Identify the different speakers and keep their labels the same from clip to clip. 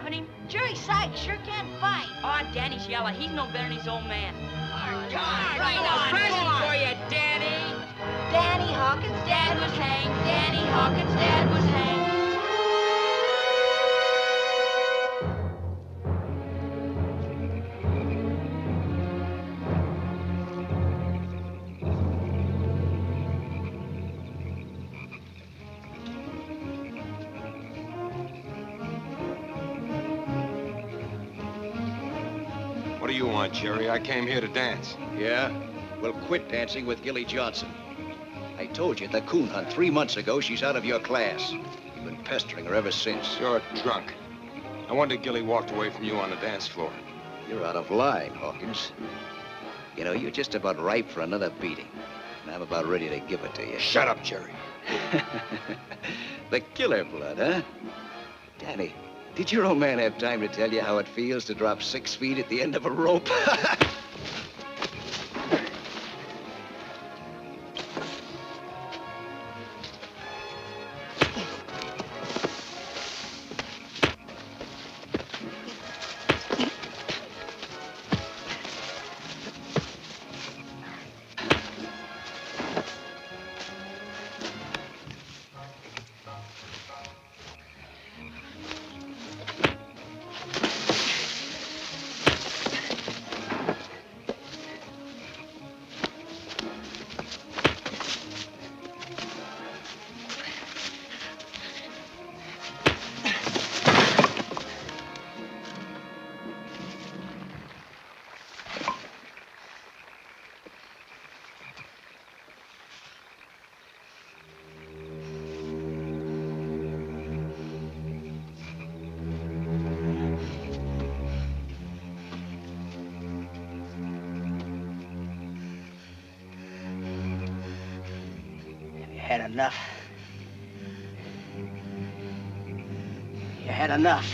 Speaker 1: having him?
Speaker 2: Jerry Sykes sure can fight.
Speaker 1: Aw, Danny's yellow. He's no better than his old man.
Speaker 2: Come on,
Speaker 1: Right on, present for you, Danny.
Speaker 2: Danny Hawkins'
Speaker 1: Dad was hanged. Danny Hawkins' dad was hanged.
Speaker 3: What do you want, Jerry? I came here to dance.
Speaker 4: Yeah? Well, quit dancing with Gilly Johnson. I told you at the coon hunt 3 months ago she's out of your class. You've been pestering her ever since.
Speaker 3: You're drunk. No wonder Gilly walked away from you on the dance floor.
Speaker 4: You're out of line, Hawkins. You know, you're just about ripe for another beating. And I'm about ready to give it to you.
Speaker 3: Shut up, Jerry.
Speaker 4: The killer blood, huh? Danny, did your old man have time to tell you how it feels to drop 6 feet at the end of a rope?
Speaker 2: Had enough. You had enough.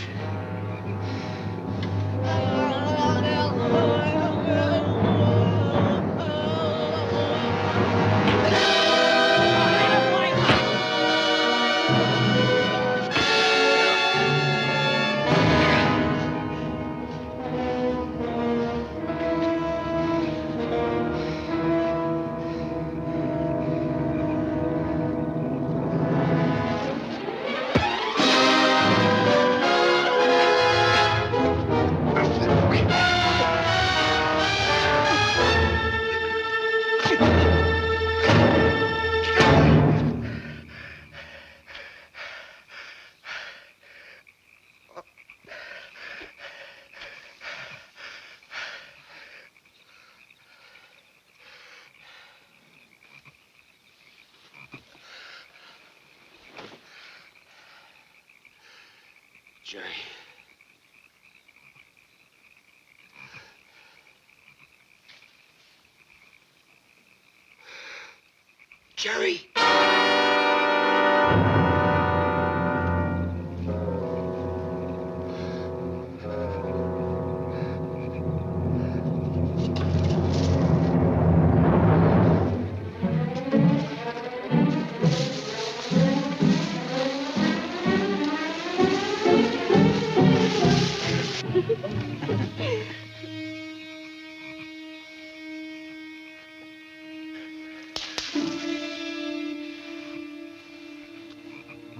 Speaker 3: Jerry. Jerry!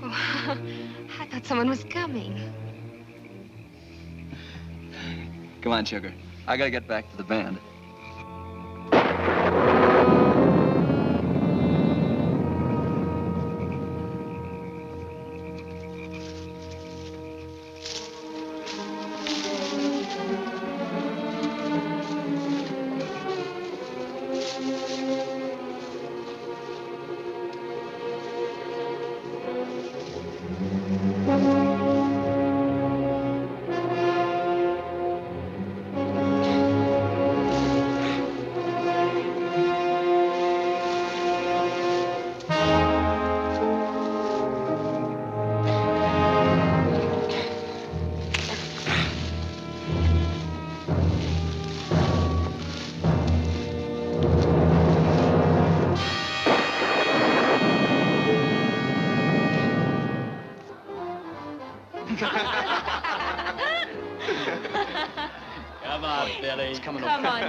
Speaker 5: I thought someone was coming.
Speaker 6: Come on, sugar. I gotta get back to the band.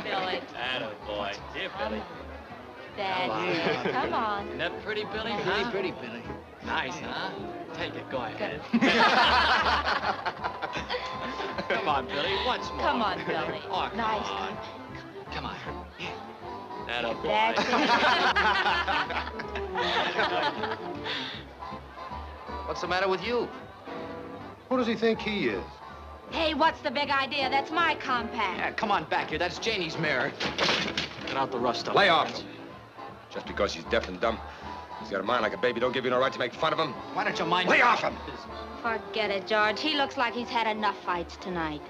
Speaker 1: Billy.
Speaker 7: Attaboy. Here, Billy.
Speaker 1: Dad, come on.
Speaker 7: Isn't that pretty, Billy?
Speaker 2: Pretty,
Speaker 7: Huh?
Speaker 2: pretty, Billy.
Speaker 7: Nice, huh? Take it. Go ahead. Come on, Billy. Once more.
Speaker 1: Come on, Billy.
Speaker 7: Oh, come
Speaker 1: Nice.
Speaker 7: on. Come on. Attaboy.
Speaker 1: That's
Speaker 8: What's the matter with you?
Speaker 3: Who does he think he is?
Speaker 2: Hey, what's the big idea? That's my compact.
Speaker 8: Yeah, come on back here. That's Janie's mare.
Speaker 7: Get out the rough stuff.
Speaker 3: Lay off him. Just because he's deaf and dumb. He's got a mind like a baby. Don't give you no right to make fun of him.
Speaker 8: Why don't you mind...
Speaker 3: Lay off him!
Speaker 2: Forget it, George. He looks like he's had enough fights tonight.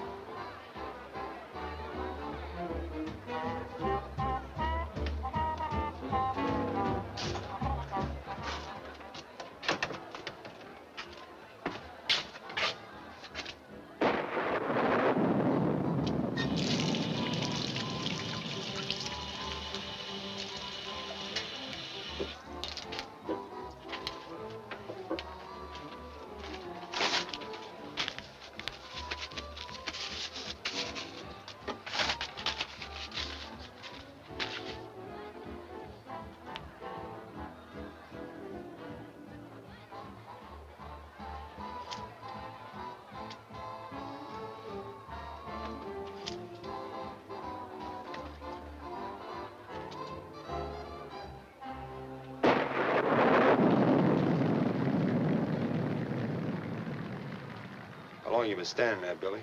Speaker 3: How long you been standing there, Billy?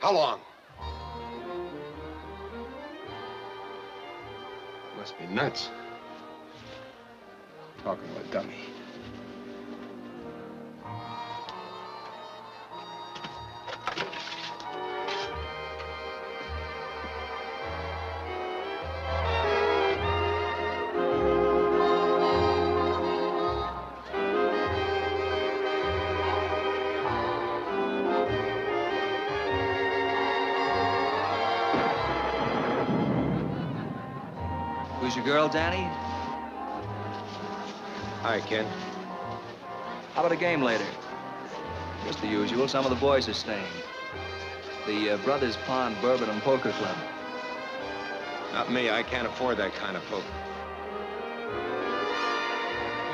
Speaker 3: How long? Must be nuts. Talking to a dummy.
Speaker 6: Who's your girl, Danny?
Speaker 3: Hi, Ken.
Speaker 6: How about a game later? Just the usual. Some of the boys are staying. The Brothers Pond Bourbon and Poker Club.
Speaker 3: Not me. I can't afford that kind of poker.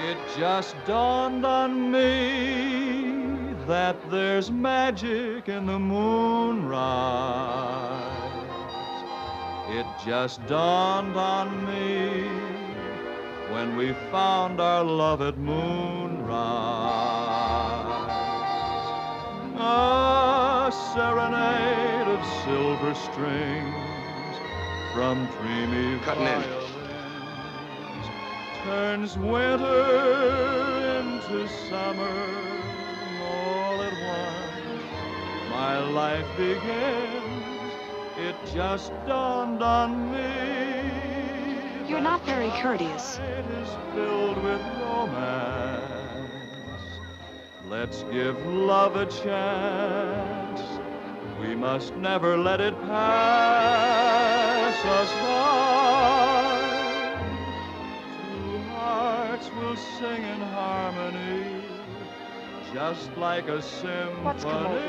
Speaker 9: It just dawned on me that there's magic in the moonrise. It just dawned on me when we found our love at moonrise. A serenade of silver strings from dreamy
Speaker 3: Cutting in.
Speaker 9: violins turns winter into summer all at once. My life begins. It just dawned on me.
Speaker 5: You're not very courteous.
Speaker 9: It is filled with romance. Let's give love a chance. We must never let it pass us by. Two hearts will sing in harmony, just like a symphony.
Speaker 5: What's come over you?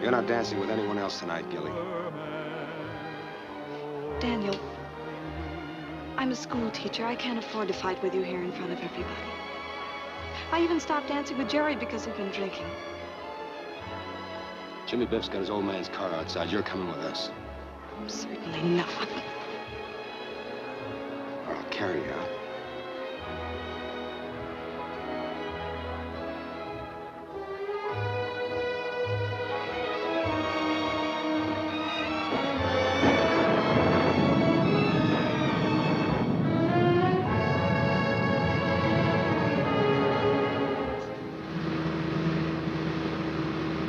Speaker 3: You're not dancing with anyone else tonight, Gilly.
Speaker 5: Daniel, I'm a school teacher. I can't afford to fight with you here in front of everybody. I even stopped dancing with Jerry because we've been drinking.
Speaker 3: Jimmy Biff's got his old man's car outside. You're coming with us.
Speaker 5: Certainly not.
Speaker 3: Or I'll carry you out.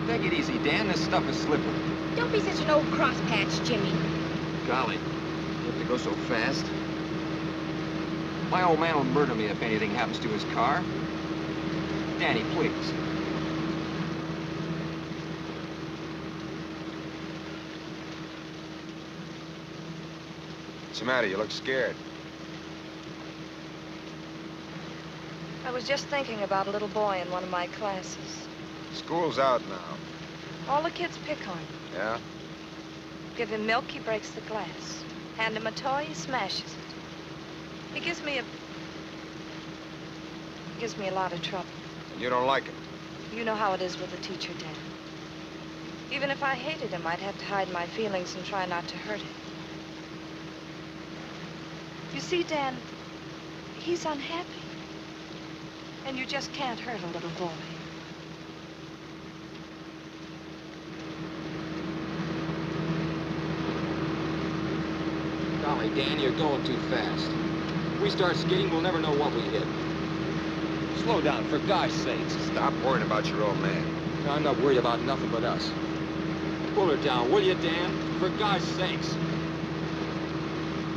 Speaker 8: Take it easy, Dan. This stuff is slippery.
Speaker 2: Don't be such an old crosspatch, Jimmy.
Speaker 8: Golly, you have to go so fast. My old man will murder me if anything happens to his car. Danny, please.
Speaker 3: What's the matter? You look scared.
Speaker 5: I was just thinking about a little boy in one of my classes.
Speaker 3: School's out now.
Speaker 5: All the kids pick on him.
Speaker 3: Yeah?
Speaker 5: Give him milk, he breaks the glass. Hand him a toy, he smashes it. He gives me a lot of trouble.
Speaker 3: And you don't like it?
Speaker 5: You know how it is with a teacher, Dan. Even if I hated him, I'd have to hide my feelings and try not to hurt him. You see, Dan, he's unhappy. And you just can't hurt a little boy.
Speaker 8: Golly, Dan, you're going too fast. If we start skidding, we'll never know what we hit.
Speaker 4: Slow down, for gosh sakes.
Speaker 3: Stop worrying about your old man.
Speaker 8: I'm not worried about nothing but us. Pull her down, will you, Dan? For gosh sakes.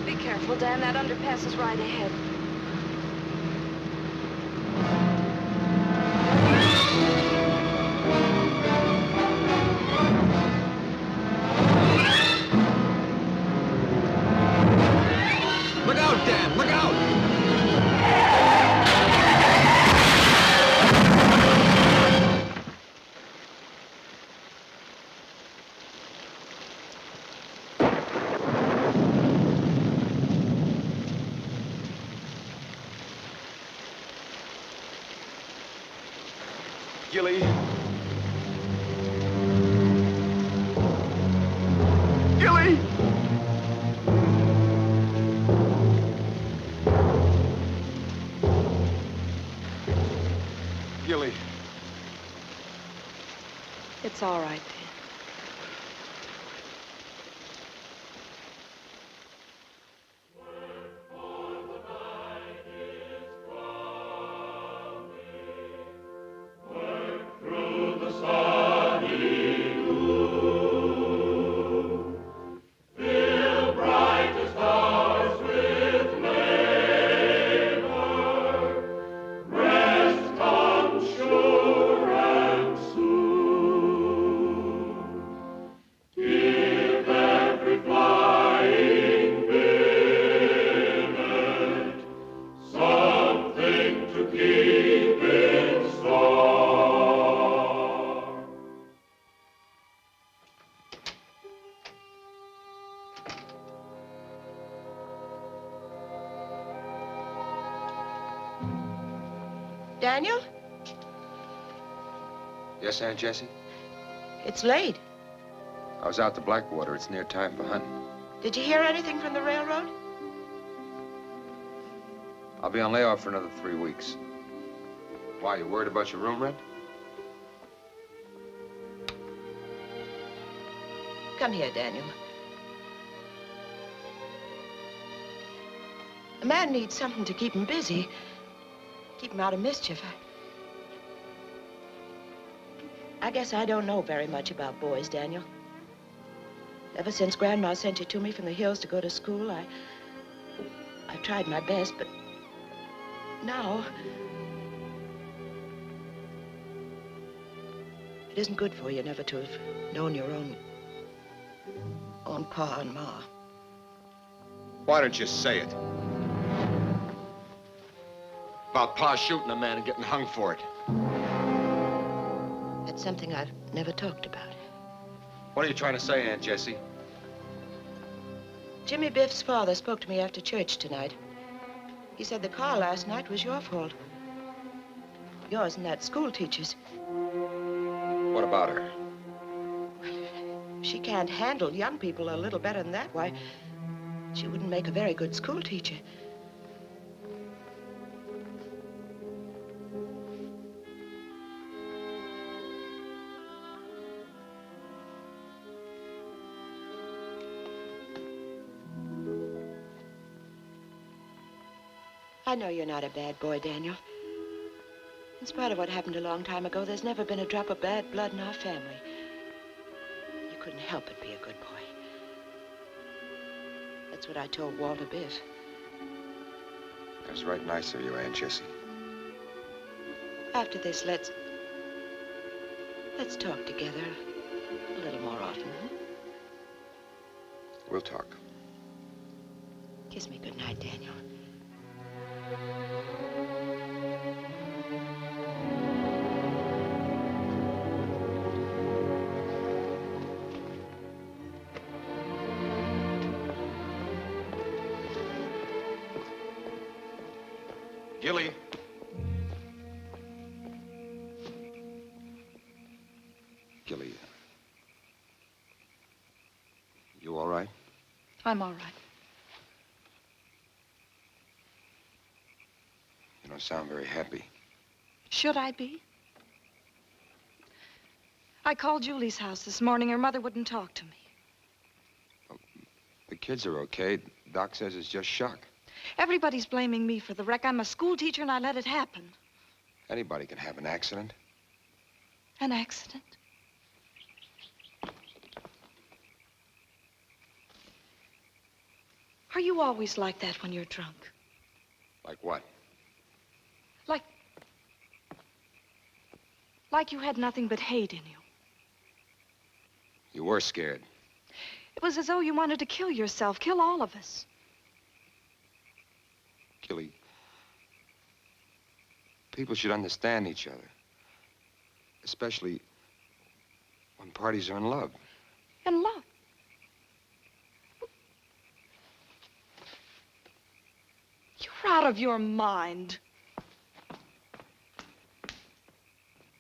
Speaker 5: Be careful, Dan. That underpass is right ahead.
Speaker 8: Look out, Dan! Look out!
Speaker 3: Gilly. Gilly! Gilly.
Speaker 5: It's all right, Dan.
Speaker 10: Daniel?
Speaker 3: Yes, Aunt Jessie?
Speaker 10: It's late.
Speaker 3: I was out to Blackwater. It's near time for hunting.
Speaker 10: Did you hear anything from the railroad?
Speaker 3: I'll be on layoff for another 3 weeks. Why, you worried about your room rent?
Speaker 10: Come here, Daniel. A man needs something to keep him busy, keep him out of mischief. I guess I don't know very much about boys, Daniel. Ever since Grandma sent you to me from the hills to go to school, I've tried my best, but now it isn't good for you never to have known your own Pa and Ma.
Speaker 3: Why don't you say it? About Pa shooting a man and getting hung for it.
Speaker 10: That's something I've never talked about.
Speaker 3: What are you trying to say, Aunt Jessie?
Speaker 10: Jimmy Biff's father spoke to me after church tonight. He said the car last night was your fault. Yours and that school teacher's.
Speaker 3: What about her?
Speaker 10: She can't handle young people a little better than that. Why, she wouldn't make a very good school teacher. I know you're not a bad boy, Daniel. In spite of what happened a long time ago, there's never been a drop of bad blood in our family. You couldn't help but be a good boy. That's what I told Walter Biff.
Speaker 3: That's right nice of you, Aunt Jessie.
Speaker 10: After this, let's talk together a little more often, huh?
Speaker 3: We'll talk.
Speaker 10: Kiss me goodnight, Daniel.
Speaker 3: Gilly. Gilly. You all right?
Speaker 5: I'm all right.
Speaker 3: You don't sound very happy.
Speaker 5: Should I be? I called Julie's house this morning. Her mother wouldn't talk to me.
Speaker 3: The kids are okay. Doc says it's just shock.
Speaker 5: Everybody's blaming me for the wreck. I'm a school teacher and I let it happen.
Speaker 3: Anybody can have an accident.
Speaker 5: An accident? Are you always like that when you're drunk?
Speaker 3: Like what?
Speaker 5: Like you had nothing but hate in you.
Speaker 3: You were scared.
Speaker 5: It was as though you wanted to kill yourself, kill all of us.
Speaker 3: Gilly, people should understand each other. Especially when parties are in love.
Speaker 5: In love? You're out of your mind.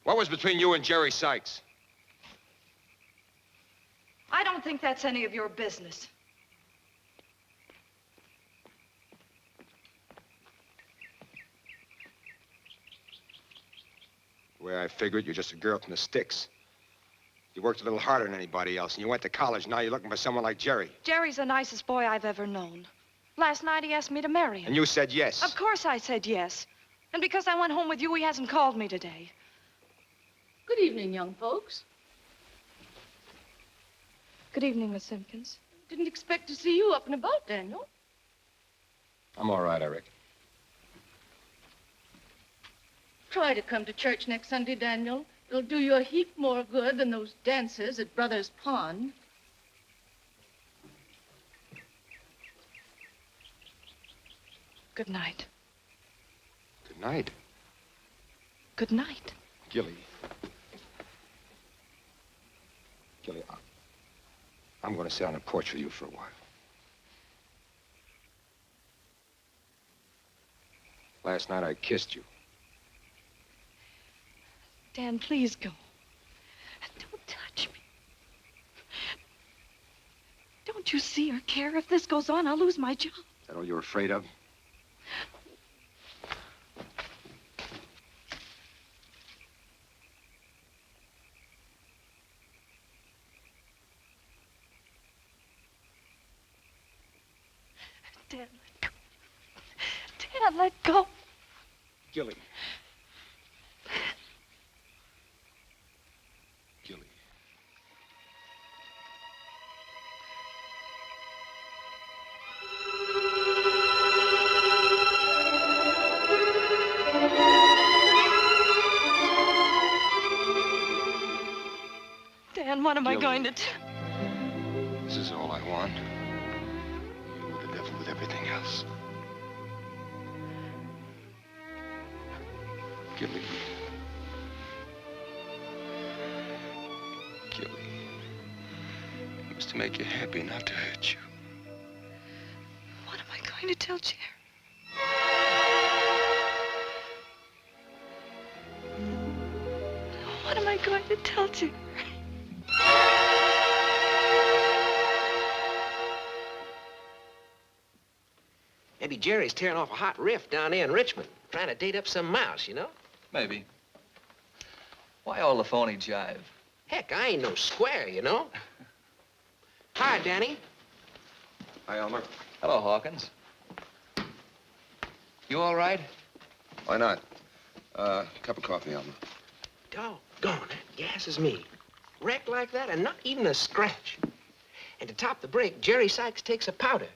Speaker 3: What was between you and Jerry Sykes?
Speaker 5: I don't think that's any of your business.
Speaker 3: The way I figured, you're just a girl from the sticks. You worked a little harder than anybody else, and you went to college. Now you're looking for someone like Jerry.
Speaker 5: Jerry's the nicest boy I've ever known. Last night he asked me to marry him.
Speaker 3: And you said yes.
Speaker 5: Of course I said yes. And because I went home with you, he hasn't called me today.
Speaker 11: Good evening, young folks.
Speaker 5: Good evening, Miss Simpkins.
Speaker 11: Didn't expect to see you up and about, Daniel.
Speaker 3: I'm all right, I reckon.
Speaker 11: Try to come to church next Sunday, Daniel. It'll do you a heap more good than those dances at Brother's Pond.
Speaker 5: Good night.
Speaker 3: Good night.
Speaker 5: Good night.
Speaker 3: Gilly. Gilly, I'm going to sit on the porch with you for a while. Last night I kissed you.
Speaker 5: Dan, please go. Don't touch me. Don't you see or care? If this goes on, I'll lose my job.
Speaker 3: Is that all you're afraid of?
Speaker 5: Dan, let go. Dan, let go.
Speaker 3: Gilly. Gilly.
Speaker 5: Dan, what am I going to do?
Speaker 3: This is all I want. You the devil with everything else. Gilly. Gilly. It was to make you happy, not to hurt you.
Speaker 5: What am I going to tell Jerry? What am I going to tell Jerry?
Speaker 8: Maybe Jerry's tearing off a hot riff down there in Richmond, trying to date up some mouse, you know?
Speaker 6: Maybe. Why all the phony jive?
Speaker 8: Heck, I ain't no square, you know? Hi, Danny.
Speaker 3: Hi, Elmer.
Speaker 6: Hello, Hawkins. You all right?
Speaker 3: Why not? Cup of coffee, Elmer.
Speaker 8: Doggone, that gas is me. Wrecked like that and not even a scratch. And to top the break, Jerry Sykes takes a powder.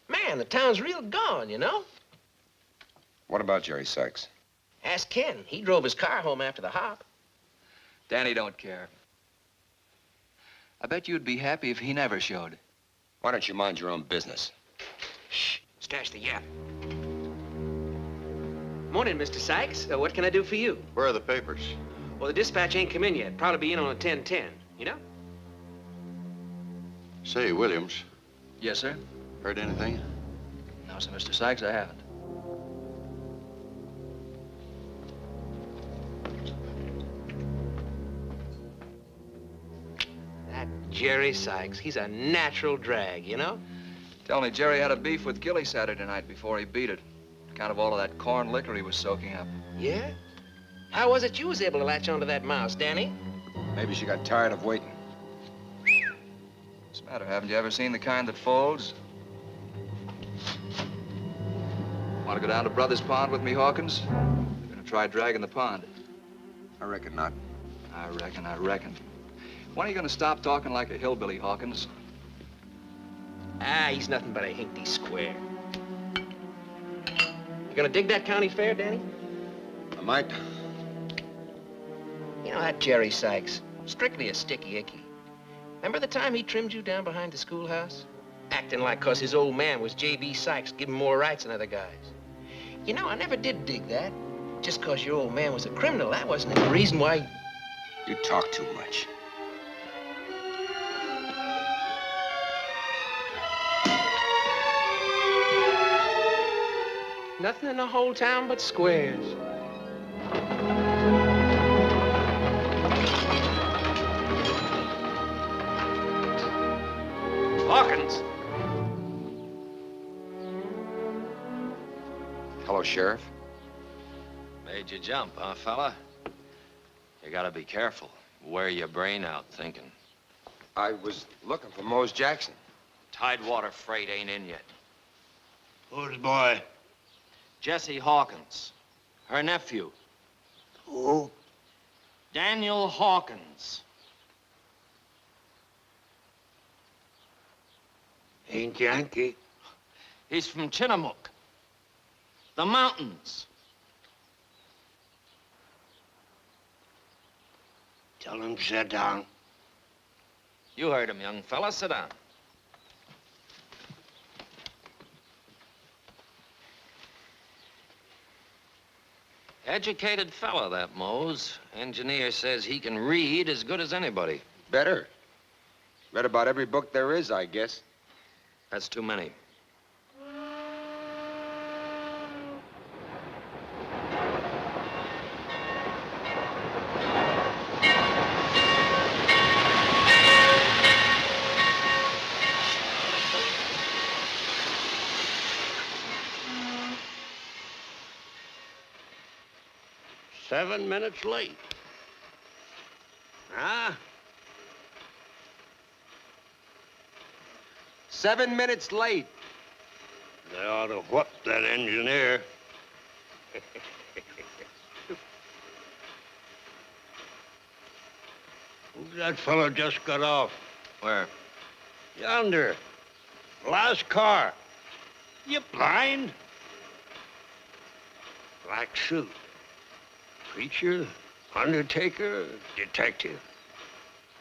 Speaker 8: Man, the town's real gone, you know?
Speaker 3: What about Jerry Sykes?
Speaker 8: Ask Ken. He drove his car home after the hop.
Speaker 6: Danny don't care. I bet you'd be happy if he never showed.
Speaker 3: Why don't you mind your own business?
Speaker 8: Shh, stash the yap. Morning, Mr. Sykes. What can I do for you?
Speaker 12: Where are the papers?
Speaker 8: Well, the dispatch ain't come in yet. Probably be in on a 10:10, you know?
Speaker 12: Say, Williams,
Speaker 6: Yes, sir?
Speaker 12: heard anything?
Speaker 6: No, sir, Mr. Sykes, I haven't.
Speaker 8: Jerry Sykes, he's a natural drag, you know?
Speaker 6: Tell me, Jerry had a beef with Gilly Saturday night before he beat it. On account of all of that corn liquor he was soaking up.
Speaker 8: Yeah? How was it you was able to latch onto that mouse, Danny?
Speaker 3: Maybe she got tired of waiting.
Speaker 6: What's the matter? Haven't you ever seen the kind that folds? Want to go down to Brothers Pond with me, Hawkins? You're gonna try dragging the pond.
Speaker 3: I reckon not.
Speaker 6: I reckon. When are you gonna stop talking like a hillbilly, Hawkins?
Speaker 8: Ah, he's nothing but a hinky square. You gonna dig that county fair, Danny?
Speaker 3: I might.
Speaker 8: You know that Jerry Sykes, strictly a sticky icky. Remember the time he trimmed you down behind the schoolhouse? Acting like 'cause his old man was J.B. Sykes, giving more rights than other guys. You know, I never did dig that. Just 'cause your old man was a criminal, that wasn't the reason why...
Speaker 3: You talk too much.
Speaker 8: Nothing in the whole town but squares.
Speaker 3: Hawkins! Hello, Sheriff.
Speaker 12: Made you jump, huh, fella? You gotta be careful. Wear your brain out thinking.
Speaker 3: I was looking for Mose Jackson.
Speaker 12: Tidewater freight ain't in yet.
Speaker 13: Who's the boy?
Speaker 12: Jesse Hawkins. Her nephew.
Speaker 13: Who?
Speaker 12: Daniel Hawkins.
Speaker 13: Ain't Yankee.
Speaker 12: He's from Chinook. The mountains.
Speaker 13: Tell him to sit down.
Speaker 12: You heard him, young fella. Sit down. Educated fella, that Mose. Engineer says he can read as good as anybody.
Speaker 3: Better. Read about every book there is, I guess.
Speaker 12: That's too many.
Speaker 13: "7 minutes late. Huh?
Speaker 3: 7 minutes late.
Speaker 13: They ought to whoop that engineer. Who's that fella just got off?
Speaker 12: Where?
Speaker 13: Yonder. Last car. You blind? Black suit. Preacher, undertaker, detective.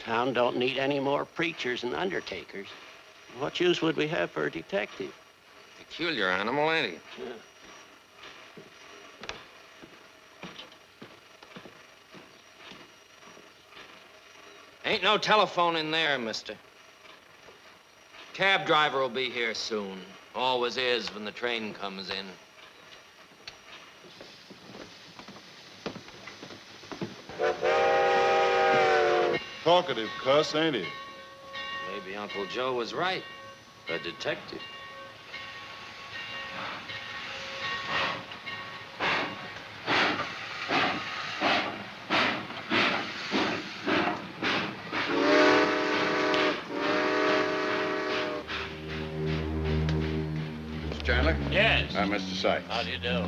Speaker 14: Town don't need any more preachers and undertakers. What use would we have for a detective?
Speaker 12: Peculiar animal, ain't he?
Speaker 14: Yeah.
Speaker 12: Ain't no telephone in there, mister. Cab driver will be here soon. Always is when the train comes in.
Speaker 9: Talkative cuss, ain't he?
Speaker 12: Maybe Uncle Joe was right. A detective.
Speaker 13: Mr. Chandler?
Speaker 7: Yes.
Speaker 13: Mr. Sykes.
Speaker 7: How do you do?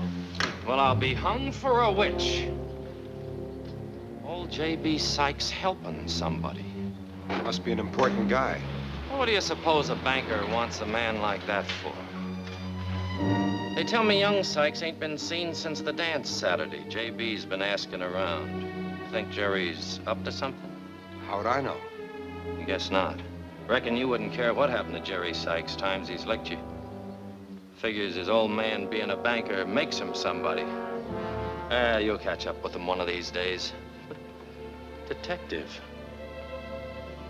Speaker 12: Well, I'll be hung for a witch. Old J.B. Sykes helping somebody.
Speaker 3: Must be an important guy.
Speaker 12: What do you suppose a banker wants a man like that for? They tell me young Sykes ain't been seen since the dance Saturday. J.B.'s been asking around. Think Jerry's up to something?
Speaker 3: How'd I know?
Speaker 12: Guess not. Reckon you wouldn't care what happened to Jerry Sykes times he's licked you. Figures his old man being a banker makes him somebody. You'll catch up with him one of these days. Detective.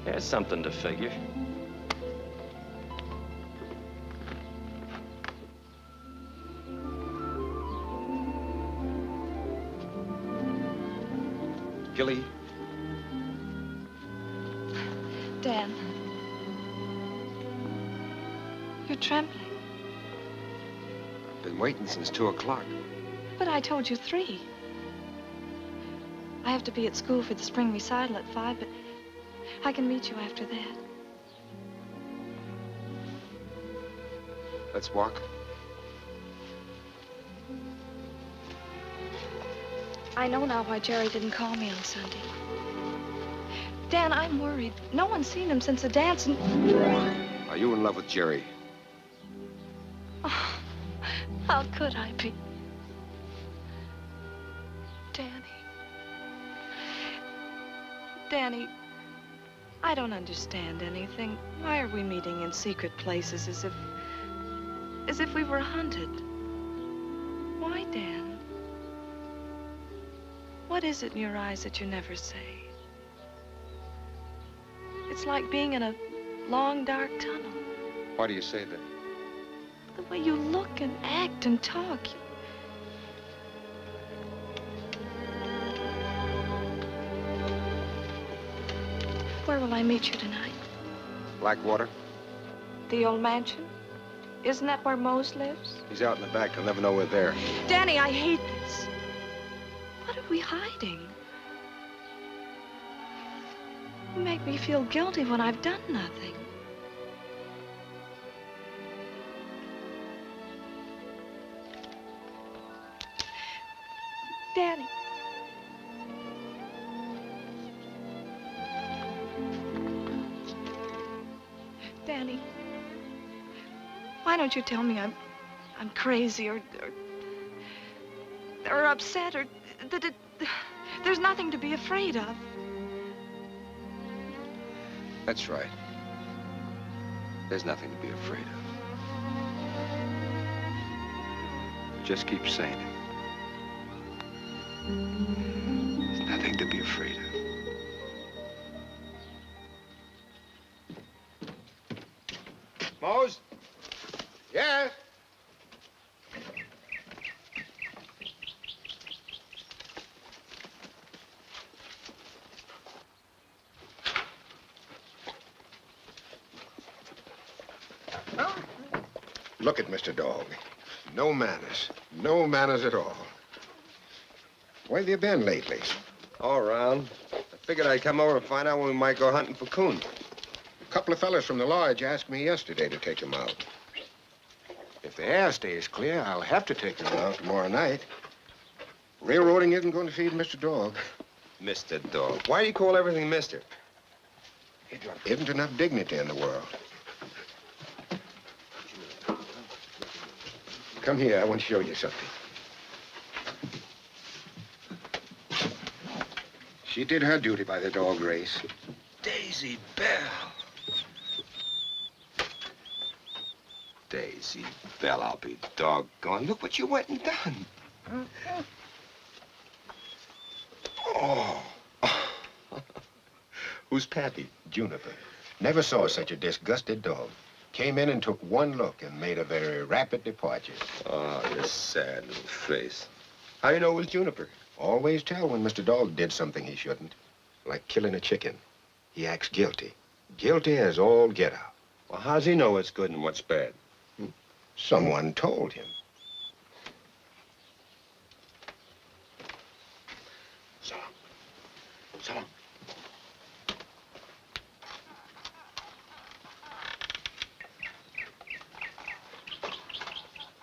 Speaker 12: There's something to figure.
Speaker 3: Gilly?
Speaker 5: Dan. You're trembling.
Speaker 3: Been waiting since 2 o'clock.
Speaker 5: But I told you 3. I have to be at school for the spring recital at 5, but I can meet you after that.
Speaker 3: Let's walk.
Speaker 5: I know now why Jerry didn't call me on Sunday. Dan, I'm worried. No one's seen him since the dance and...
Speaker 3: Are you in love with Jerry?
Speaker 5: Oh, how could I be? Danny, I don't understand anything. Why are we meeting in secret places as if we were hunted? Why, Dan? What is it in your eyes that you never say? It's like being in a long, dark tunnel.
Speaker 3: Why do you say that?
Speaker 5: The way you look and act and talk. Where will I meet you tonight?
Speaker 3: Blackwater?
Speaker 5: The old mansion? Isn't that where Mose lives?
Speaker 3: He's out in the back. He'll never know we're there.
Speaker 5: Danny, I hate this. What are we hiding? You make me feel guilty when I've done nothing. Danny. Danny, why don't you tell me I'm crazy or upset or that there's nothing to be afraid of?
Speaker 3: That's right. There's nothing to be afraid of. Just keep saying it. There's nothing to be afraid of. Mose? Yes?
Speaker 15: Look at Mr. Dog. No manners. No manners at all. Where have you been lately?
Speaker 3: All around. I figured I'd come over and find out when we might go hunting for coon.
Speaker 15: A couple of fellas from the lodge asked me yesterday to take him out. If the air stays clear, I'll have to take him out tomorrow night. Railroading isn't going to feed Mr. Dog.
Speaker 3: Mr. Dog. Why do you call everything Mr.?
Speaker 15: Isn't enough dignity in the world. Come here, I want to show you something. She did her duty by the dog race.
Speaker 3: Daisy Bell. Daisy Bell, I'll be doggone. Look what you went and done.
Speaker 15: Oh. Who's Pappy? Juniper. Never saw such a disgusted dog. Came in and took one look and made a very rapid departure.
Speaker 3: Oh, your sad little face. How do you know it was Juniper?
Speaker 15: Always tell when Mr. Dog did something he shouldn't. Like killing a chicken. He acts guilty. Guilty as all get out.
Speaker 3: Well, how does he know what's good and what's bad?
Speaker 15: Someone told him. So long.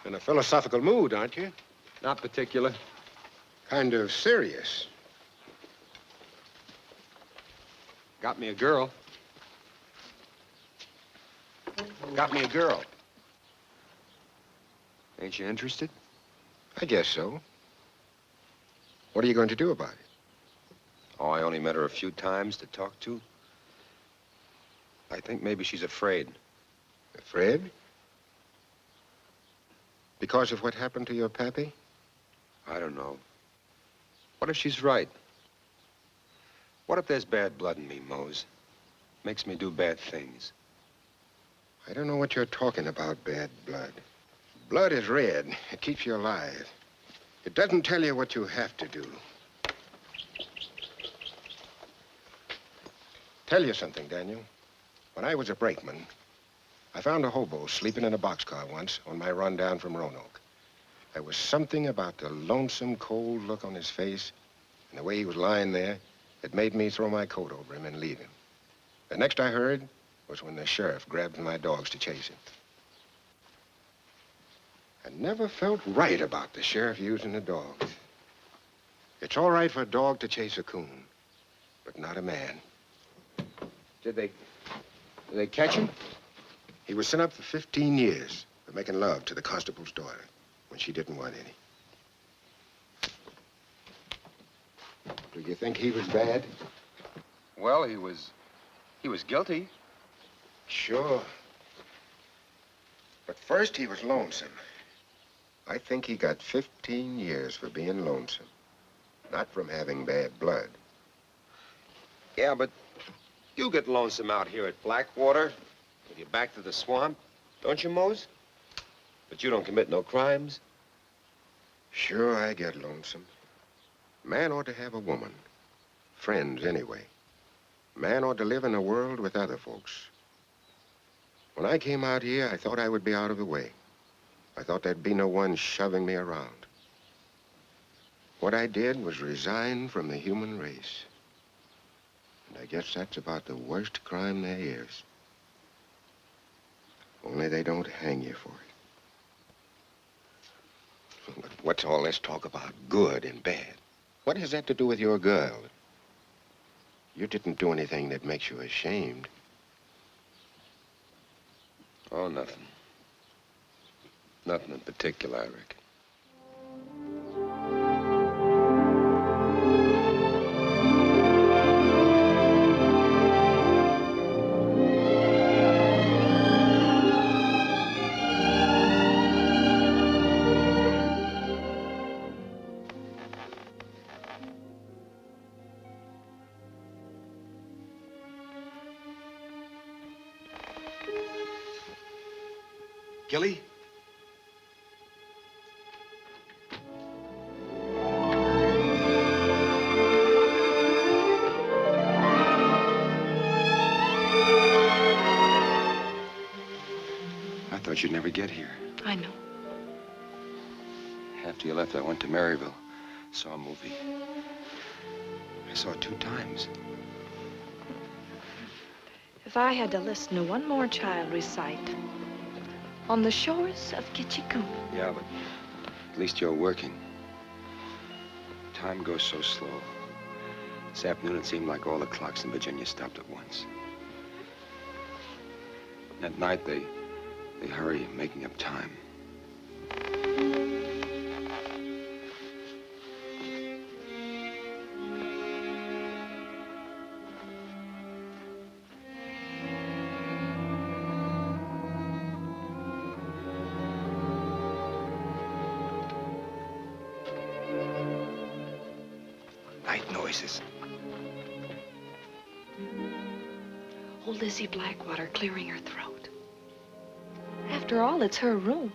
Speaker 15: In a philosophical mood, aren't you?
Speaker 3: Not particular.
Speaker 15: Kind of serious.
Speaker 3: Got me a girl.
Speaker 15: Got me a girl.
Speaker 3: Ain't you interested?
Speaker 15: I guess so. What are you going to do about it?
Speaker 3: Oh, I only met her a few times to talk to. I think maybe she's afraid.
Speaker 15: Afraid? Because of what happened to your pappy?
Speaker 3: I don't know. What if she's right? What if there's bad blood in me, Mose? Makes me do bad things.
Speaker 15: I don't know what you're talking about, bad blood. Blood is red. It keeps you alive. It doesn't tell you what you have to do. Tell you something, Daniel. When I was a brakeman, I found a hobo sleeping in a boxcar once on my run down from Roanoke. There was something about the lonesome, cold look on his face and the way he was lying there that made me throw my coat over him and leave him. The next I heard was when the sheriff grabbed my dogs to chase him. I never felt right about the sheriff using the dogs. It's all right for a dog to chase a coon, but not a man.
Speaker 3: Did they catch him?
Speaker 15: He was sent up for 15 years for making love to the constable's daughter when she didn't want any. Do you think he was bad?
Speaker 3: Well, he was guilty.
Speaker 15: Sure. But first he was lonesome. I think he got 15 years for being lonesome, not from having bad blood.
Speaker 3: Yeah, but you get lonesome out here at Blackwater with your back to the swamp, don't you, Mose? But you don't commit no crimes.
Speaker 15: Sure, I get lonesome. Man ought to have a woman. Friends, anyway. Man ought to live in a world with other folks. When I came out here, I thought I would be out of the way. I thought there'd be no one shoving me around. What I did was resign from the human race. And I guess that's about the worst crime there is. Only they don't hang you for it. But what's all this talk about good and bad? What has that to do with your girl? You didn't do anything that makes you ashamed.
Speaker 3: Oh, nothing. Nothing in particular, I reckon.
Speaker 15: Gilly?
Speaker 3: I thought you'd never get here.
Speaker 5: I know.
Speaker 3: After you left, I went to Maryville, saw a movie. I saw it 2 times.
Speaker 5: If I had to listen to one more child recite, on the shores of Kitchikoo.
Speaker 3: Yeah, but at least you're working. Time goes so slow. This afternoon, it seemed like all the clocks in Virginia stopped at once. At night, they hurry, making up time. Night noises.
Speaker 5: Old Lizzie Blackwater clearing her throat. After all, it's her room.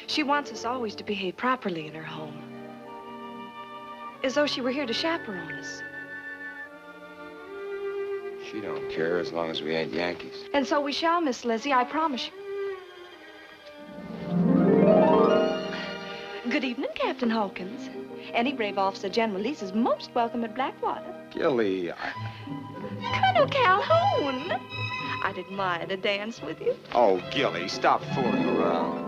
Speaker 5: She wants us always to behave properly in her home. As though she were here to chaperone us.
Speaker 3: She don't care as long as we ain't Yankees.
Speaker 5: And so we shall, Miss Lizzie, I promise you. Good evening, Captain Hawkins. Any brave officer General Lee's is most welcome at Blackwater.
Speaker 3: Gilly,
Speaker 5: Colonel Calhoun! I'd admire to dance with you.
Speaker 3: Oh, Gilly, stop fooling around.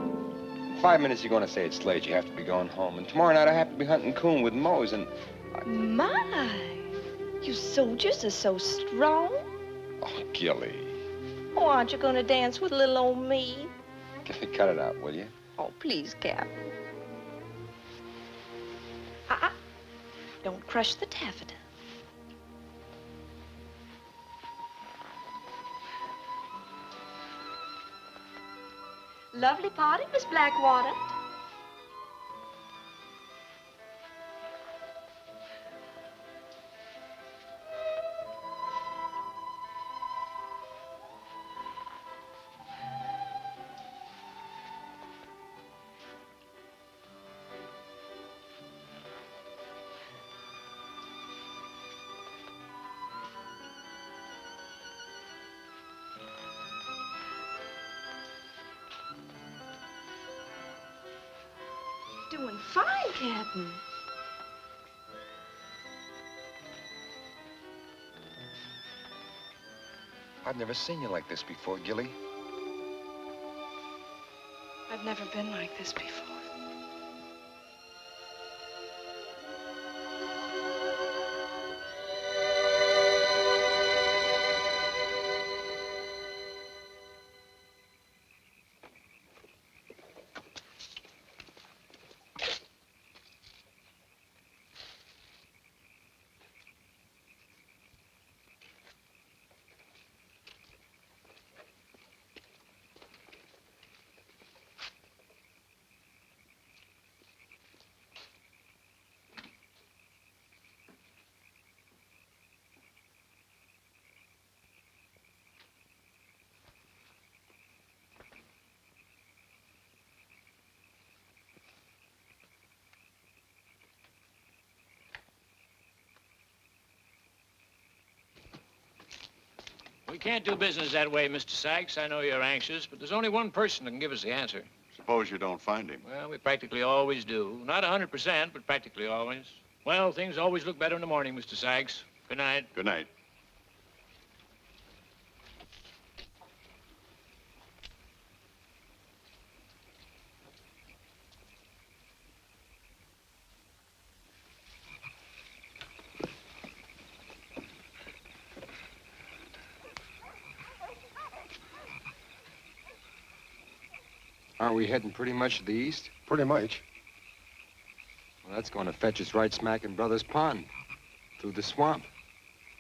Speaker 3: In 5 minutes, you're going to say it's late. You have to be going home. And tomorrow night, I have to be hunting coon with Mose, and...
Speaker 5: My, you soldiers are so strong.
Speaker 3: Oh, Gilly.
Speaker 5: Oh, aren't you going to dance with little old me?
Speaker 3: Gilly, cut it out, will you?
Speaker 5: Oh, please, Cap. Don't crush the taffeta. Lovely party, Miss Blackwater. doing fine, Captain.
Speaker 15: I've never seen you like this before, Gilly.
Speaker 5: I've never been like this before.
Speaker 7: We can't do business that way, Mr. Sykes. I know you're anxious, but there's only one person that can give us the answer.
Speaker 16: Suppose you don't find him.
Speaker 7: Well, we practically always do. Not 100%, but practically always. Well, things always look better in the morning, Mr. Sykes. Good night.
Speaker 16: Good night.
Speaker 17: Aren't we heading pretty much to the east?
Speaker 15: Pretty much.
Speaker 17: Well, that's going to fetch us right smack in Brothers Pond, through the swamp.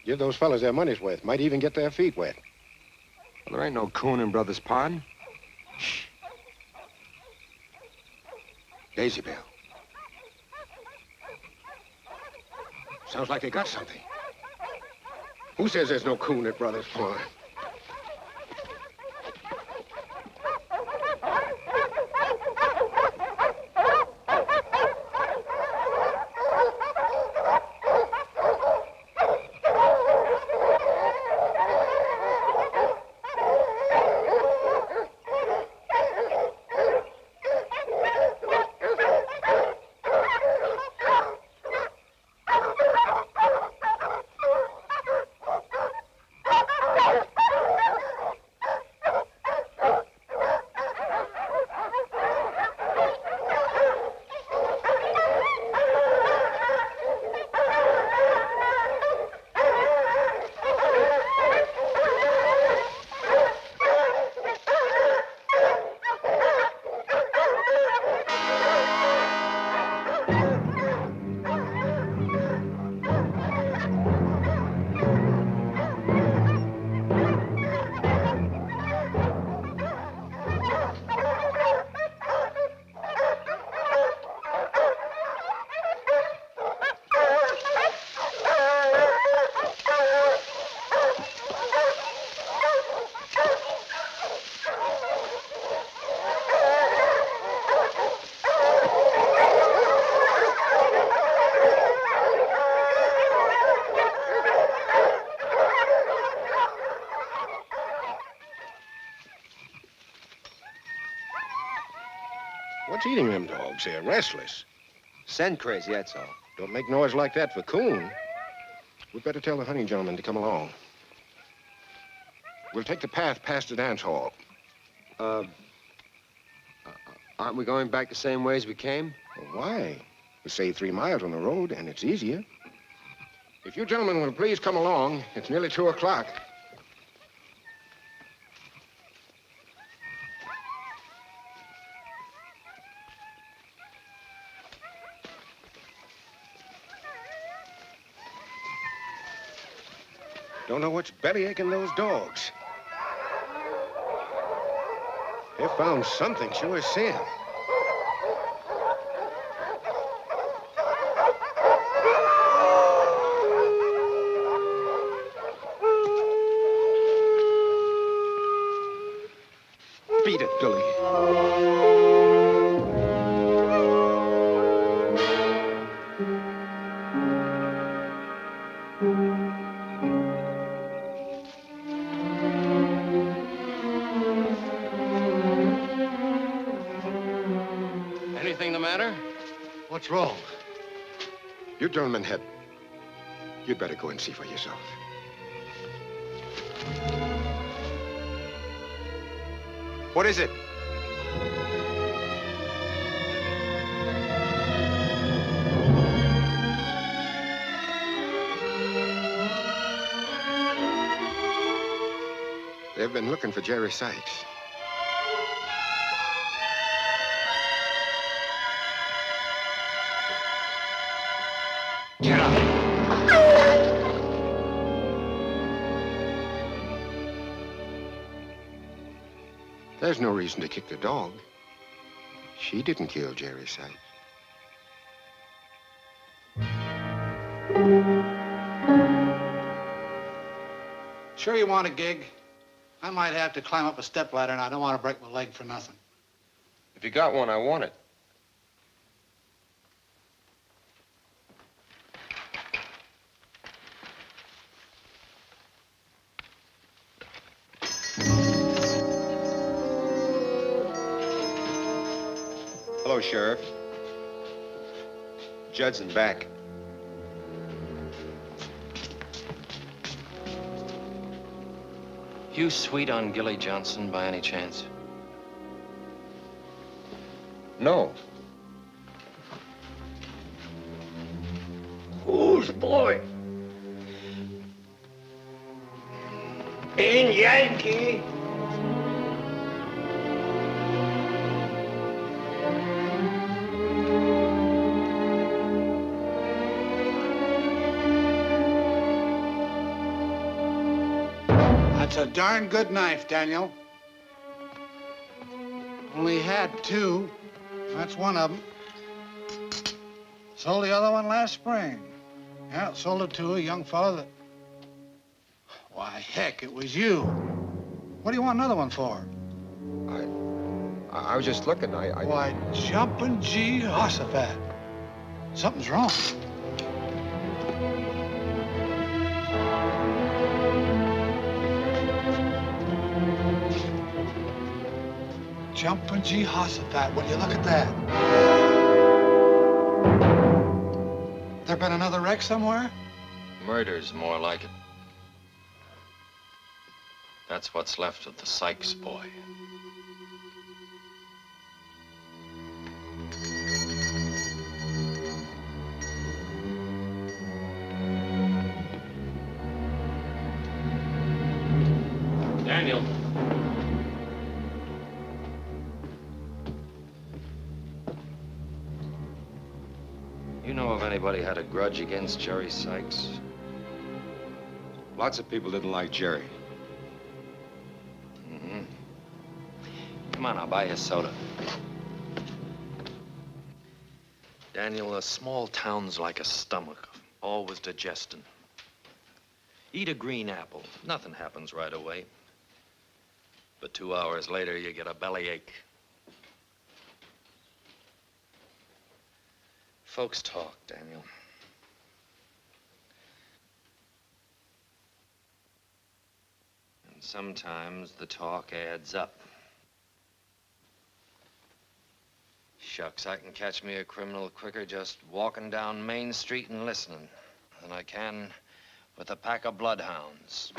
Speaker 15: Give those fellas their money's worth. Might even get their feet wet.
Speaker 17: Well, there ain't no coon in Brothers Pond.
Speaker 15: Daisy Bell. Sounds like they got something. Who says there's no coon at Brothers Pond? What's eating them dogs? They're restless.
Speaker 3: Scent crazy, that's all.
Speaker 15: Don't make noise like that for coon. We'd better tell the hunting gentleman to come along. We'll take the path past the dance hall.
Speaker 17: Aren't we going back the same way as we came?
Speaker 15: Well, why? We save 3 miles on the road, and it's easier. If you gentlemen will please come along, it's nearly 2 o'clock. Don't know what's bellyaching those dogs. They found something, sure as sin. Beat it, Billy.
Speaker 12: Anything the matter?
Speaker 18: What's wrong?
Speaker 15: You gentlemen had... You'd better go and see for yourself. What is it? They've been looking for Jerry Sykes. Get up. There's no reason to kick the dog. She didn't kill Jerry Sykes.
Speaker 18: Sure you want a gig? I might have to climb up a stepladder, and I don't want to break my leg for nothing.
Speaker 3: If you got one, I want it. Hello, Sheriff. Judson back.
Speaker 12: You sweet on Gilly Johnson by any chance?
Speaker 3: No.
Speaker 14: Who's boy? In Yankee.
Speaker 18: That's a darn good knife, Daniel. Only had two. That's one of them. Sold the other one last spring. Yeah, sold it to a young fellow that... Why, heck, it was you. What do you want another one for?
Speaker 15: I was just looking.
Speaker 18: Why, jumping Jehoshaphat. Something's wrong. Jumping Jehoshaphat, will you look at that? There been another wreck somewhere?
Speaker 12: Murder's more like it. That's what's left of the Sykes boy. Daniel. You know if anybody had a grudge against Jerry Sykes?
Speaker 3: Lots of people didn't like Jerry.
Speaker 12: Mm-hmm. Come on, I'll buy you a soda. Daniel, a small town's like a stomach, always digesting. Eat a green apple. Nothing happens right away. But 2 hours later, you get a bellyache. Folks talk, Daniel. And sometimes the talk adds up. Shucks, I can catch me a criminal quicker just walking down Main Street and listening than I can with a pack of bloodhounds.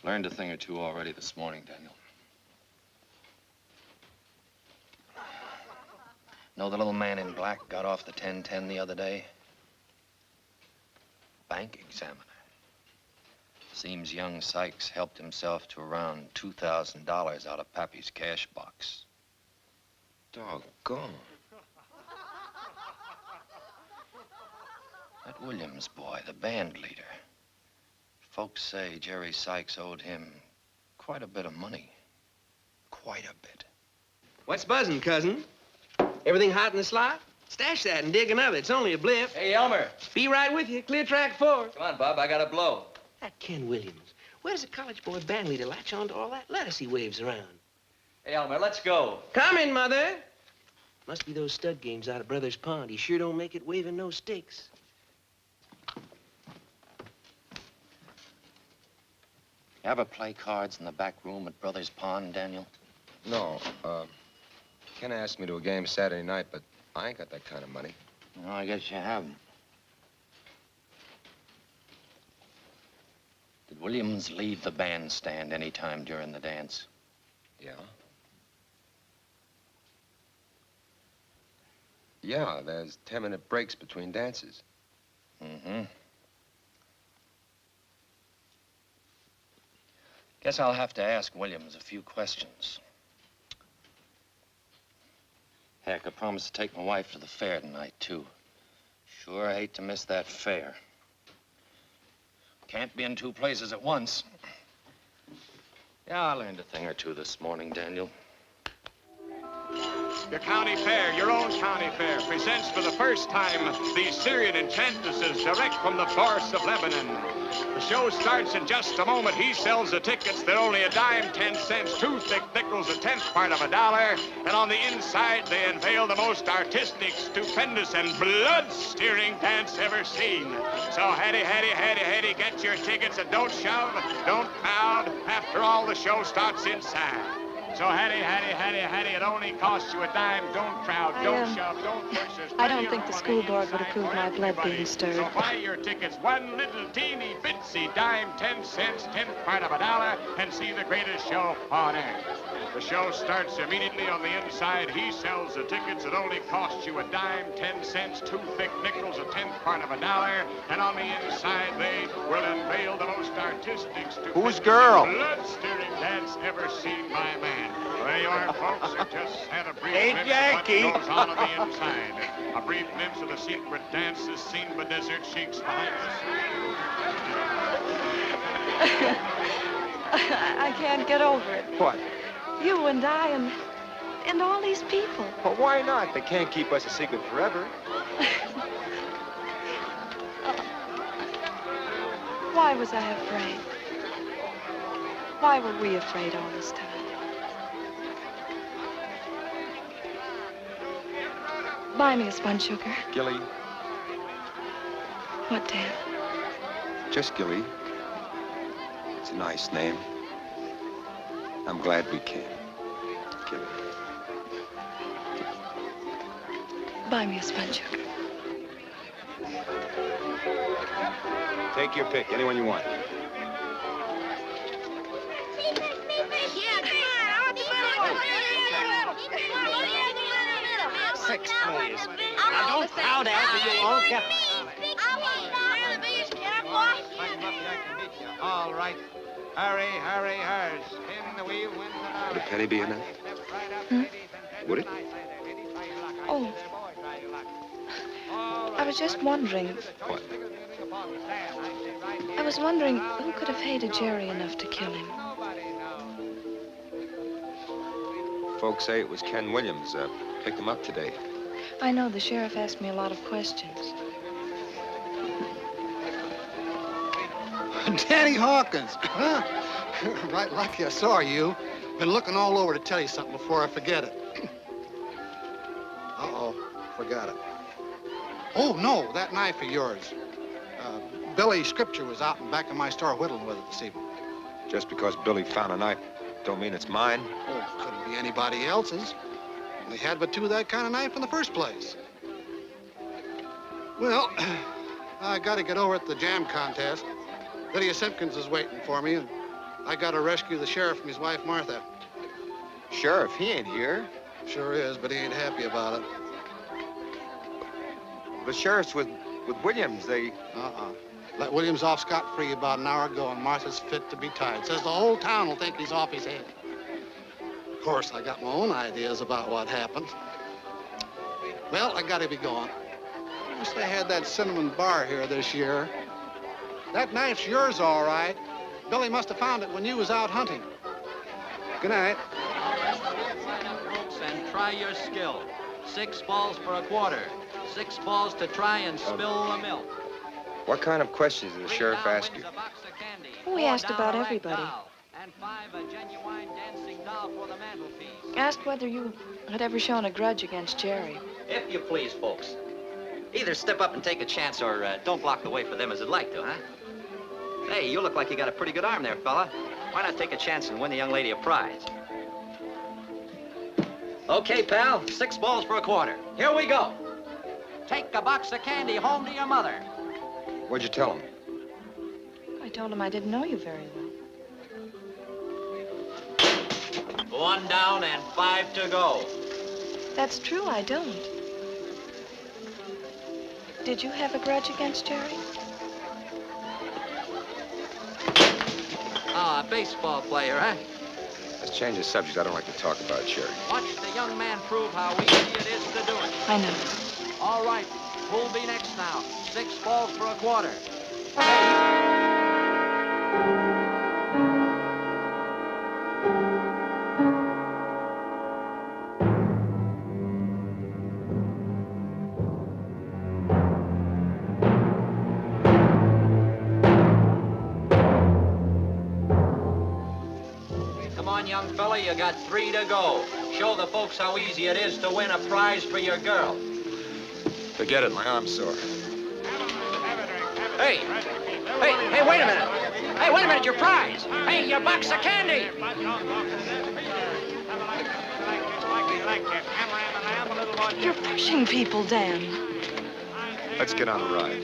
Speaker 12: Learned a thing or two already this morning, Daniel. Know the little man in black got off the 1010 the other day? Bank examiner. Seems young Sykes helped himself to around $2,000 out of Pappy's cash box.
Speaker 3: Doggone.
Speaker 12: That Williams boy, the band leader. Folks say Jerry Sykes owed him quite a bit of money. Quite a bit.
Speaker 8: What's buzzing, cousin? Everything hot in the slot? Stash that and dig another. It's only a blip.
Speaker 6: Hey, Elmer.
Speaker 8: Be right with you. Clear track 4.
Speaker 6: Come on, Bob. I got a blow.
Speaker 8: That Ken Williams. Where does a college boy band leader latch on to all that lettuce he waves around?
Speaker 6: Hey, Elmer, let's go.
Speaker 8: Coming, Mother. Must be those stud games out of Brothers Pond. He sure don't make it waving no sticks.
Speaker 12: You ever play cards in the back room at Brothers Pond, Daniel?
Speaker 3: No, Ken asked me to a game Saturday night, but I ain't got that kind of money.
Speaker 12: No, I guess you haven't. Did Williams leave the bandstand any time during the dance?
Speaker 3: Yeah. Yeah, there's 10-minute breaks between dances.
Speaker 12: Mm-hmm. Guess I'll have to ask Williams a few questions. Heck, I promised to take my wife to the fair tonight, too. Sure hate to miss that fair. Can't be in two places at once. Yeah, I learned a thing or two this morning, Daniel.
Speaker 19: Your county fair, your own county fair, presents for the first time the Syrian enchantresses direct from the forests of Lebanon. The show starts in just a moment. He sells the tickets. They're only a dime, 10 cents, 2 thick nickels, a 10th part of $1. And on the inside, they unveil the most artistic, stupendous, and blood-steering dance ever seen. So, Hattie, get your tickets and don't shove, don't crowd. After all, the show starts inside. So, Hattie, it only costs you a dime. Don't crowd, don't shove, don't push.
Speaker 5: I don't think the school board would approve my blood being stirred.
Speaker 19: So buy your tickets, one little teeny bitsy dime, 10 cents, 10th part of $1, and see the greatest show on earth. The show starts immediately on the inside. He sells the tickets. It only costs you a dime, 10 cents, 2 thick nickels, a 10th part of $1. And on the inside, they will unveil the most artistic,
Speaker 15: Who's girl?
Speaker 19: blood-stirring dance ever seen by man. There you are, folks. You just had a brief
Speaker 15: Hey,
Speaker 19: glimpse
Speaker 15: Jackie.
Speaker 19: of what goes on the inside. A brief glimpse of the secret dances seen by desert sheiks behind the
Speaker 5: I can't get over it.
Speaker 15: What?
Speaker 5: You and I and all these people.
Speaker 15: Well, why not? They can't keep us a secret forever.
Speaker 5: Why was I afraid? Why were we afraid all this time? Buy me a spun sugar.
Speaker 15: Gilly,
Speaker 5: What, Dan?
Speaker 15: just Gilly. It's a nice name. I'm glad we came. Gilly.
Speaker 5: Buy me a spun sugar.
Speaker 15: Take your pick, anyone you want.
Speaker 14: Six, please. Now, don't crowd out or you won't get...
Speaker 18: All right. Hurry, spin the wheel, win the
Speaker 15: Would a penny be enough? Would it?
Speaker 5: Oh. I was just wondering.
Speaker 15: What?
Speaker 5: I was wondering who could have hated Jerry enough to kill him.
Speaker 3: Folks say it was Ken Williams. Picked him up today.
Speaker 5: I know the sheriff asked me a lot of questions.
Speaker 18: Danny Hawkins, huh? Right lucky I saw you. Been looking all over to tell you something before I forget it. Uh-oh, forgot it. Oh, no, that knife of yours. Billy Scripture was out in back of my store whittling with it this evening.
Speaker 3: Just because Billy found a knife don't mean it's mine.
Speaker 18: Oh, couldn't be anybody else's. They had but two of that kind of knife in the first place. Well, I got to get over at the jam contest. Lydia Simpkins is waiting for me, and I got to rescue the sheriff from his wife, Martha.
Speaker 15: Sheriff, he ain't here.
Speaker 18: Sure is, but he ain't happy about it.
Speaker 15: The sheriff's with Williams. They...
Speaker 18: Let Williams off scot-free about an hour ago, and Martha's fit to be tied. Says the whole town will think he's off his head. Of course, I got my own ideas about what happened. Well, I got to be going. I wish they had that cinnamon bar here this year. That knife's yours, all right. Billy must have found it when you was out hunting. Good night.
Speaker 20: And try your skill. 6 balls for a quarter. 6 balls to try and spill the milk.
Speaker 3: What kind of questions did the sheriff ask you?
Speaker 5: We asked about everybody.
Speaker 20: And 5 a genuine dancing doll for the mantelpiece.
Speaker 5: Asked whether you had ever shown a grudge against Jerry.
Speaker 21: If you please, folks. Either step up and take a chance or don't block the way for them as they'd like to, huh?
Speaker 20: Hey, you look like you got a pretty good arm there, fella. Why not take a chance and win the young lady a prize? Okay, pal, 6 balls for a quarter. Here we go. Take a box of candy home to your mother.
Speaker 15: What'd you tell him?
Speaker 5: I told him I didn't know you very well.
Speaker 20: 1 down and 5 to go.
Speaker 5: That's true, I don't. Did you have a grudge against Jerry?
Speaker 20: Ah, a baseball player, huh?
Speaker 15: Let's change the subject. I don't like to talk about Jerry.
Speaker 20: Watch the young man prove how easy it is to do it.
Speaker 5: I know.
Speaker 20: All right, who'll be next now? 6 balls for a quarter. Come on, young fella, you got 3 to go. Show the folks how easy it is to win a prize for your girl.
Speaker 15: Forget it. My arm's sore.
Speaker 20: Hey, wait a minute. Hey, wait a minute, your prize. Hey, your box of candy.
Speaker 5: You're pushing people, Dan.
Speaker 15: Let's get on a ride.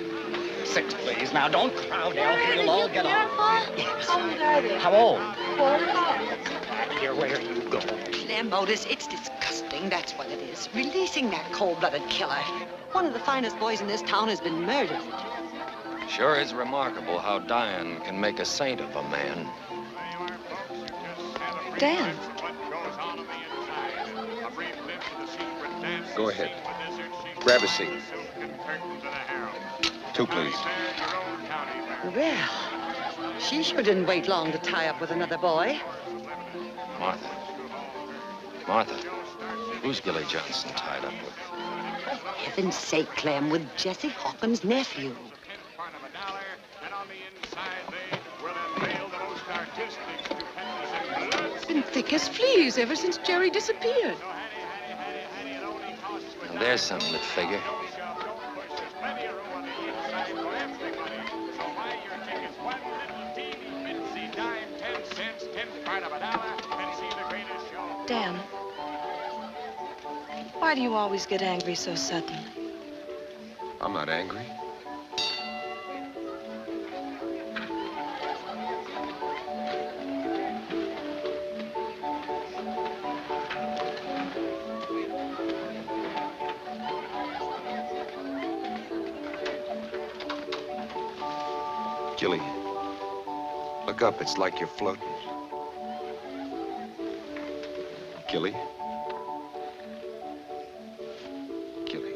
Speaker 20: 6, please. Now, don't crowd, Elkie. You'll all get on.
Speaker 5: How old are they?
Speaker 20: How old?
Speaker 5: 4.
Speaker 20: Here, where you go.
Speaker 21: Clem, Otis, it's disgusting, that's what it is. Releasing that cold-blooded killer. One of the finest boys in this town has been murdered.
Speaker 12: Sure is remarkable how dying can make a saint of a man.
Speaker 5: Dan.
Speaker 15: Go ahead. Grab a seat. 2, please.
Speaker 21: Well, she sure didn't wait long to tie up with another boy.
Speaker 12: Martha, who's Gilly Johnson tied up with?
Speaker 21: For heaven's sake, Clem, with Jesse Hoffin's nephew.
Speaker 11: It's been thick as fleas ever since Jerry disappeared.
Speaker 12: Now, there's something to figure.
Speaker 5: Dan, why do you always get angry so suddenly?
Speaker 15: I'm not angry. Gilly, look up. It's like you're floating. Gilly? Gilly.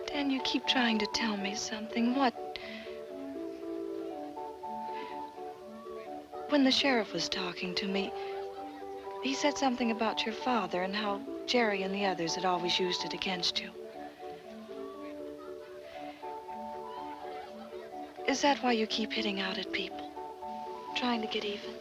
Speaker 5: Dan, you keep trying to tell me something. What? When the sheriff was talking to me, he said something about your father and how Jerry and the others had always used it against you. Is that why you keep hitting out at people? Trying to get even?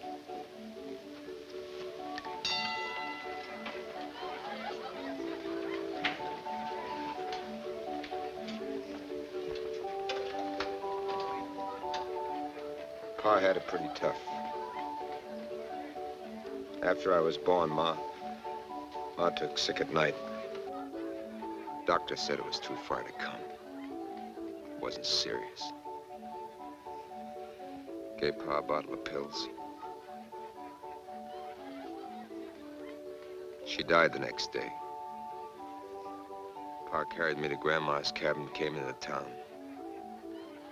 Speaker 15: Pa had it pretty tough. After I was born, Ma took sick at night. Doctor said it was too far to come. It wasn't serious. Gave Pa a bottle of pills. She died the next day. Pa carried me to Grandma's cabin, came into town.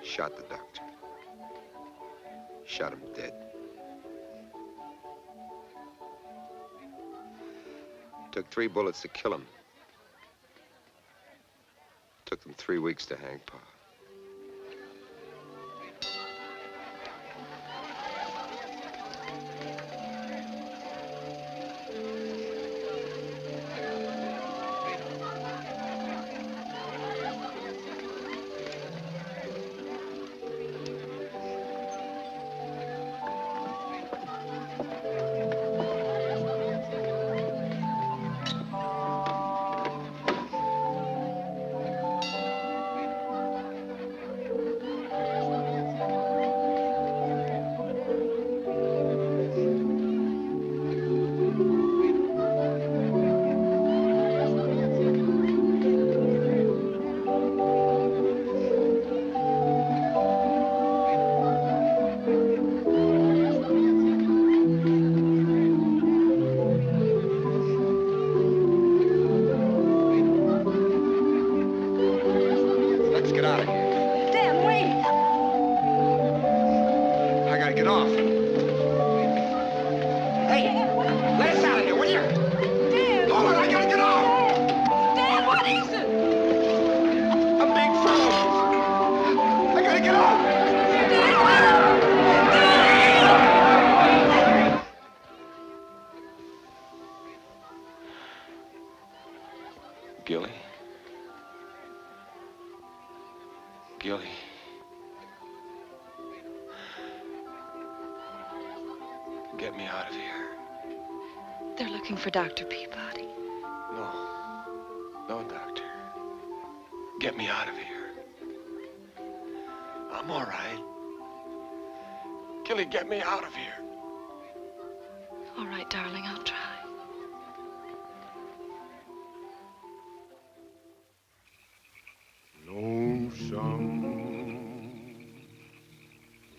Speaker 15: Shot the doctor. Shot him dead. Took 3 bullets to kill him. Took them 3 weeks to hang Pa. out of here.
Speaker 5: Dan, wait!
Speaker 15: I gotta get off. Hey, let us out of here, will you?
Speaker 5: Dan!
Speaker 15: Hold on, I gotta get off!
Speaker 5: Dan, what is it?
Speaker 15: A big fellow. I gotta get off!
Speaker 3: Gilly? Gilly? Get me out of here.
Speaker 5: They're looking for Dr. Peabody.
Speaker 3: No. No, Doctor. Get me out of here. I'm all right. Gilly, get me out of here.
Speaker 5: All right, darling, I'll try.
Speaker 15: Lonesome,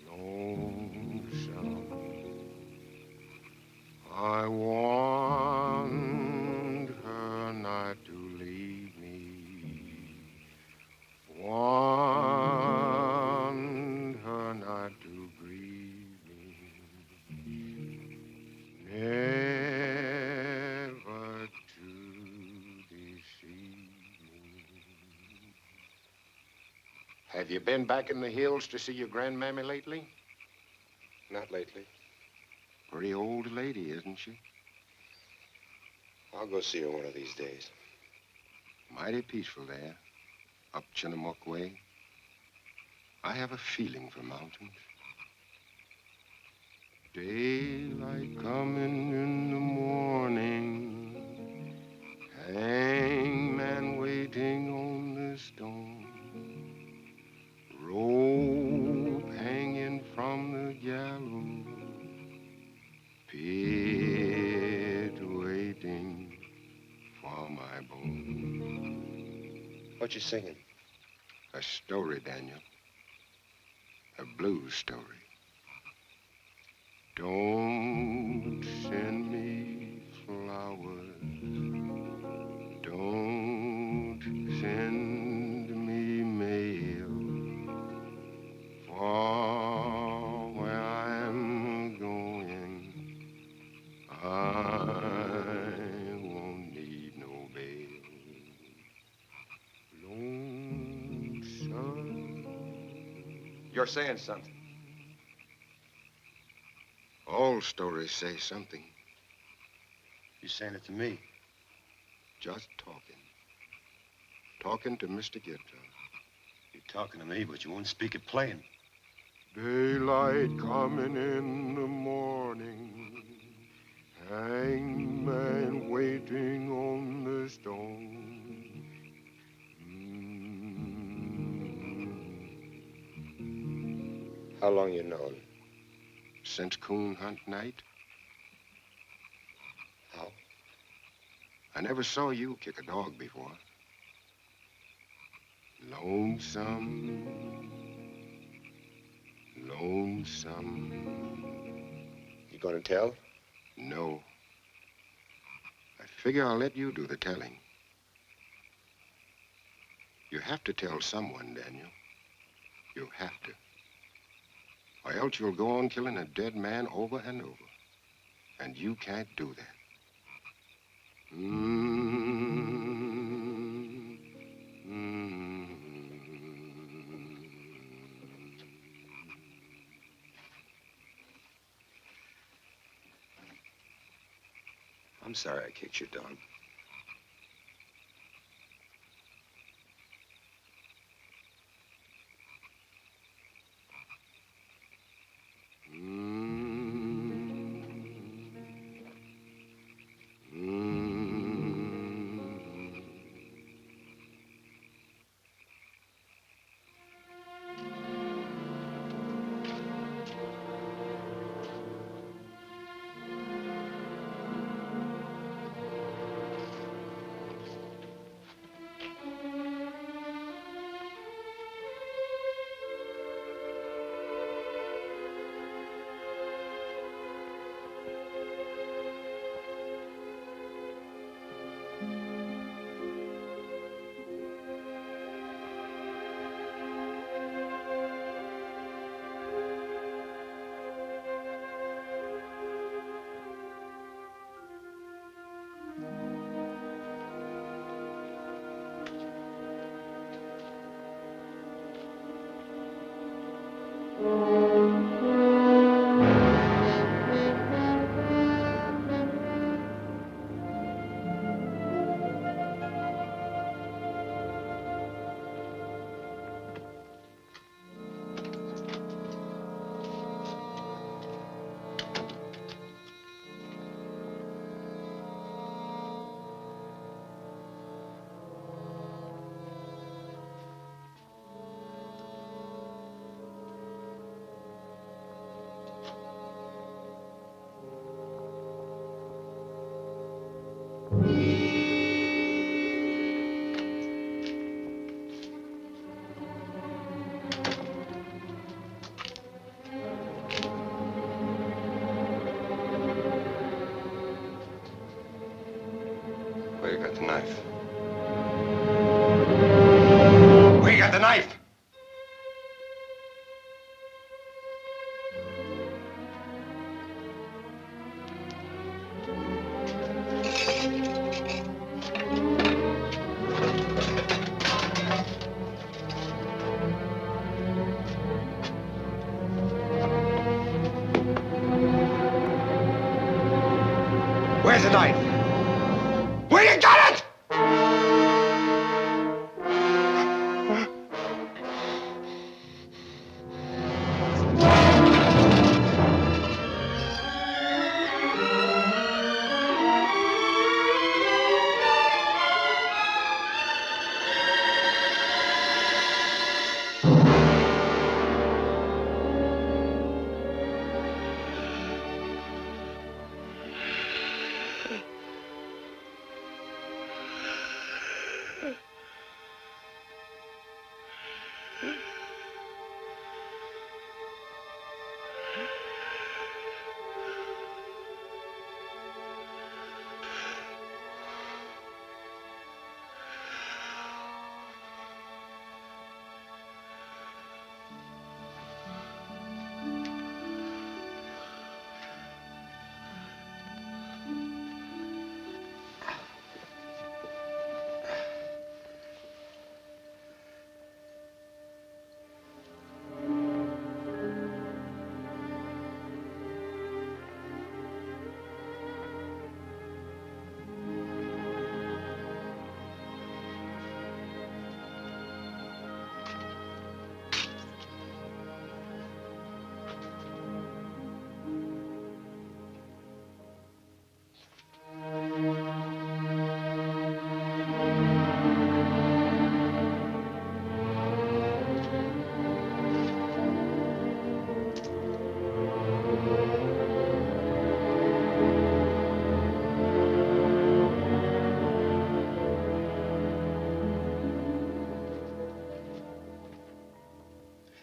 Speaker 15: lonesome, I want her not to leave me, want her not to grieve me, never to deceive me. Have you been back in the hills to see your grandmammy lately?
Speaker 3: Not lately.
Speaker 15: Pretty old lady, isn't she?
Speaker 3: I'll go see her one of these days.
Speaker 15: Mighty peaceful there, up Chinook way. I have a feeling for mountains. Daylight coming in the morning, hangman waiting on the stone, rope hanging from the gallows, pit waiting for my bone.
Speaker 3: What you singing?
Speaker 15: A story, Daniel. A blues story. Don't send me flowers. Don't send me mail. For where I'm going, I won't need no bail. Lonesome.
Speaker 3: You're saying something.
Speaker 15: All stories say something.
Speaker 3: You're saying it to me.
Speaker 15: Just talking. Talking to Mr. Gibson.
Speaker 3: You're talking to me, but you won't speak it plain.
Speaker 15: Daylight coming in the morning, hangman waiting on the stone.
Speaker 3: How long you known?
Speaker 15: Since coon hunt night.
Speaker 3: How?
Speaker 15: I never saw you kick a dog before. Lonesome, lonesome.
Speaker 3: You gonna tell?
Speaker 15: No. I figure I'll let you do the telling. You have to tell someone, Daniel. You have to. Or else you'll go on killing a dead man over and over. And you can't do that.
Speaker 3: I'm sorry I kicked your dog.
Speaker 15: knife? Where's the knife? Where you got it?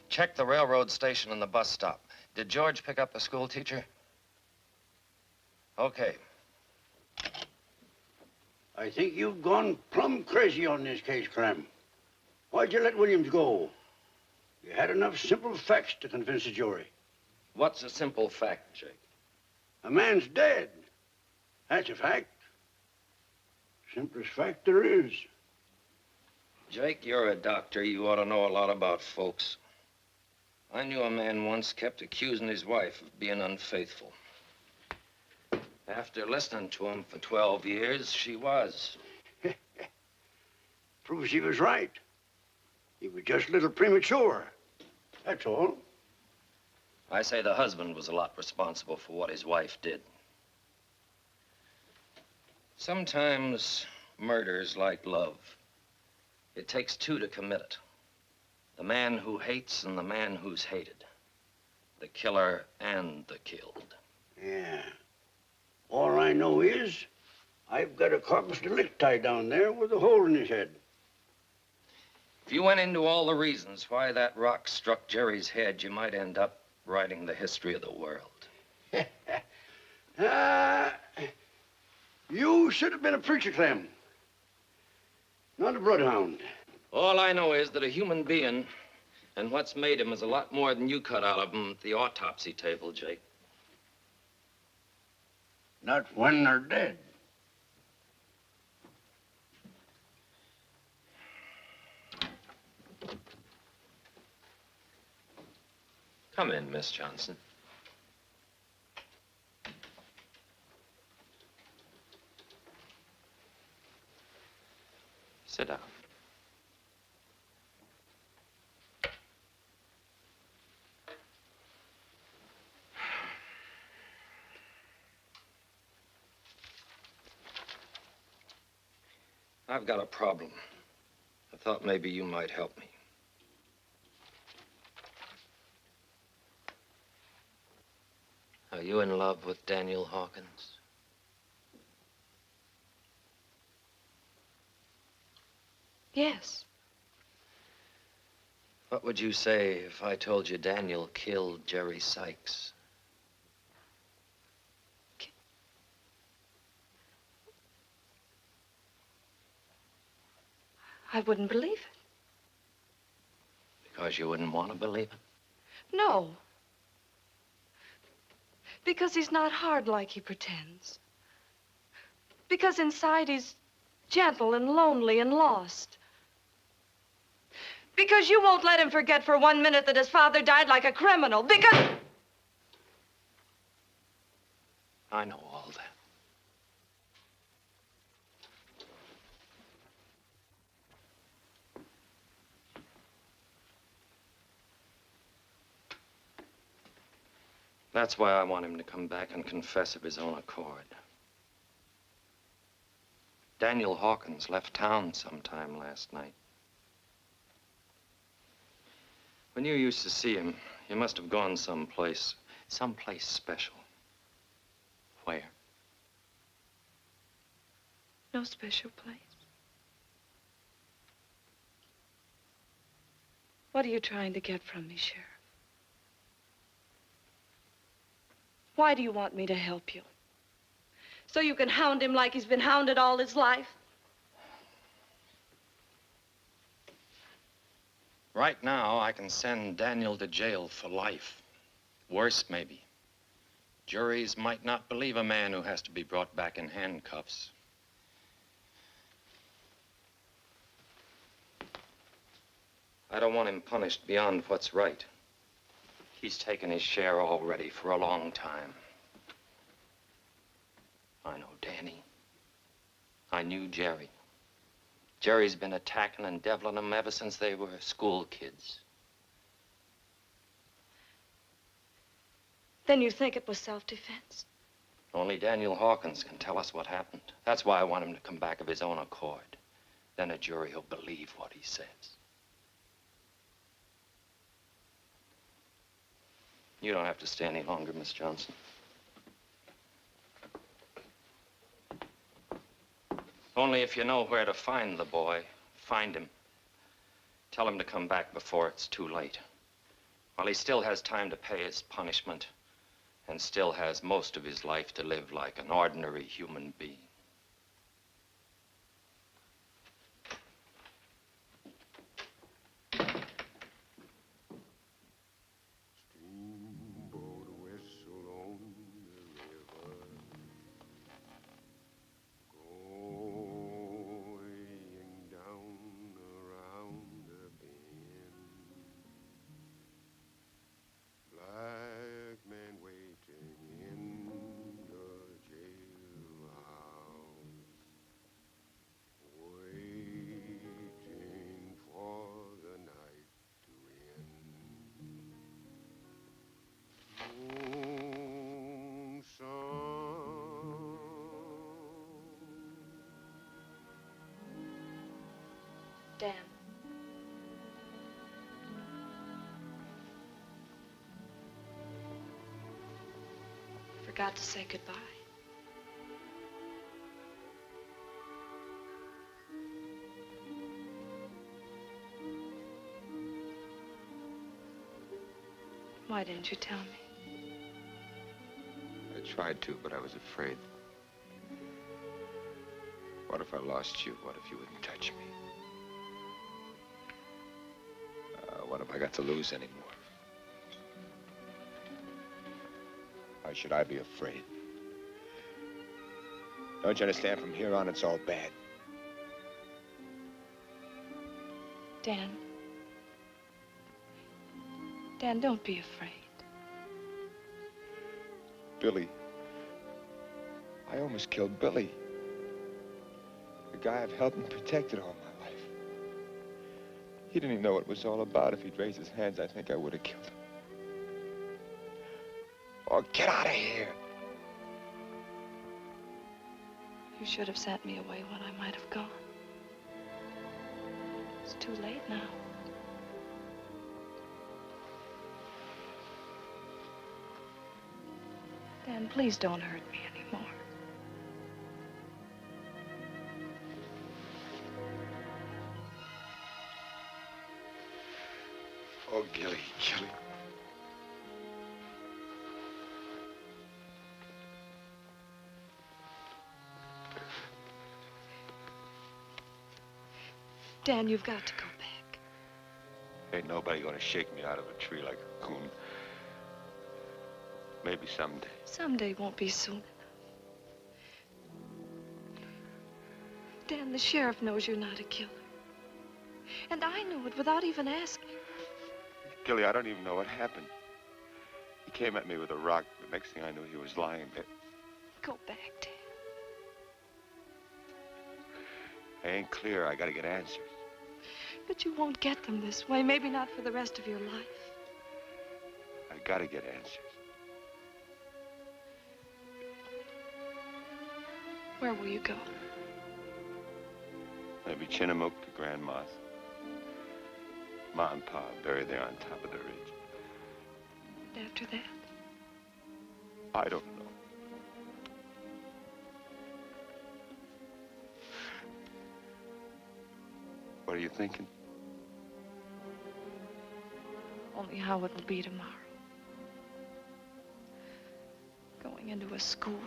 Speaker 12: Check the railroad station and the bus stop. Did George pick up the school teacher? Okay.
Speaker 14: I think you've gone plumb crazy on this case, Clem. Why'd you let Williams go? You had enough simple facts to convince the jury.
Speaker 12: What's a simple fact, Jake?
Speaker 14: A man's dead. That's a fact. Simplest fact there is.
Speaker 12: Jake, you're a doctor. You ought to know a lot about folks. I knew a man once kept accusing his wife of being unfaithful. After listening to him for 12 years, she was.
Speaker 14: Proves he was right. He was just a little premature. That's all.
Speaker 12: I say the husband was a lot responsible for what his wife did. Sometimes murder's like love. It takes two to commit it. The man who hates and the man who's hated. The killer and the killed.
Speaker 14: Yeah. All I know is I've got a corpus delicti down there with a hole in his head.
Speaker 12: If you went into all the reasons why that rock struck Jerry's head, you might end up writing the history of the world.
Speaker 14: You should have been a preacher, Clem. Not a bloodhound.
Speaker 12: All I know is that a human being and what's made him is a lot more than you cut out of him at the autopsy table, Jake.
Speaker 14: Not when they're dead.
Speaker 12: Come in, Miss Johnson. Sit down. I've got a problem. I thought maybe you might help me. Are you in love with Daniel Hawkins?
Speaker 5: Yes.
Speaker 12: What would you say if I told you Daniel killed Jerry Sykes?
Speaker 5: I wouldn't believe it.
Speaker 12: Because you wouldn't want to believe it?
Speaker 5: No. Because he's not hard like he pretends. Because inside he's gentle and lonely and lost. Because you won't let him forget for 1 minute that his father died like a criminal. Because...
Speaker 12: I know all that. That's why I want him to come back and confess of his own accord. Daniel Hawkins left town sometime last night. When you used to see him, you must have gone someplace special. Where?
Speaker 5: No special place. What are you trying to get from me, Sheriff? Why do you want me to help you? So you can hound him like he's been hounded all his life?
Speaker 12: Right now, I can send Daniel to jail for life. Worse, maybe. Juries might not believe a man who has to be brought back in handcuffs. I don't want him punished beyond what's right. He's taken his share already for a long time. I know Danny. I knew Jerry. Jerry's been attacking and deviling them ever since they were school kids.
Speaker 5: Then you think it was self-defense?
Speaker 12: Only Daniel Hawkins can tell us what happened. That's why I want him to come back of his own accord. Then a jury will believe what he says. You don't have to stay any longer, Miss Johnson. Only if you know where to find the boy, find him. Tell him to come back before it's too late. While he still has time to pay his punishment and still has most of his life to live like an ordinary human being.
Speaker 5: Dan. Forgot to say goodbye. Why didn't you tell me?
Speaker 15: I tried to, but I was afraid. What if I lost you? What if you wouldn't touch me? What if I got to lose anymore? Why should I be afraid? Don't you understand? From here on, it's all bad.
Speaker 5: Dan. Dan, don't be afraid.
Speaker 15: Billy. I almost killed Billy. The guy I've helped and protected all my life. He didn't even know what it was all about. If he'd raised his hands, I think I would have killed him. Oh, get out of here.
Speaker 5: You should have sent me away when I might have gone. It's too late now. Dan, please don't hurt me anymore.
Speaker 15: Oh, Gilly, Gilly.
Speaker 5: Dan, you've got to go back.
Speaker 3: Ain't nobody gonna shake me out of a tree like a coon. Maybe someday.
Speaker 5: Someday won't be soon enough. Dan, the sheriff knows you're not a killer. And I knew it without even asking.
Speaker 3: Gilly, I don't even know what happened. He came at me with a rock. The next thing I knew, he was lying there.
Speaker 5: Go back, Dan.
Speaker 3: I ain't clear. I gotta get answers.
Speaker 5: But you won't get them this way. Maybe not for the rest of your life.
Speaker 3: I gotta get answers.
Speaker 5: Where will you go?
Speaker 3: Maybe Chinook to Grandma's. Ma and Pa buried there on top of the ridge.
Speaker 5: And after that?
Speaker 3: I don't know. What are you thinking?
Speaker 5: Only how it will be tomorrow. Going into a schoolroom.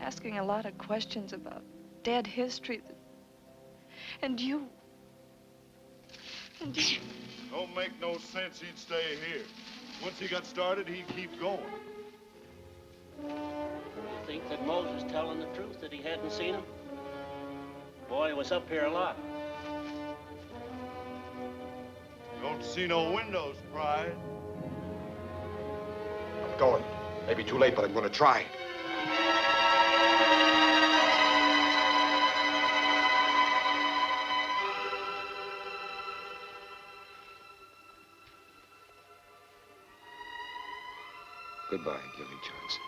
Speaker 5: Asking a lot of questions about dead history. And you. And you.
Speaker 16: Don't make no sense he'd stay here. Once he got started, he'd keep going.
Speaker 1: You think that Moses telling the truth, that he hadn't seen him? Boy was up here a lot.
Speaker 16: Don't see no windows, Pride.
Speaker 15: I'm going. Maybe too late, but I'm gonna try.
Speaker 3: Goodbye, Gilly Johnson.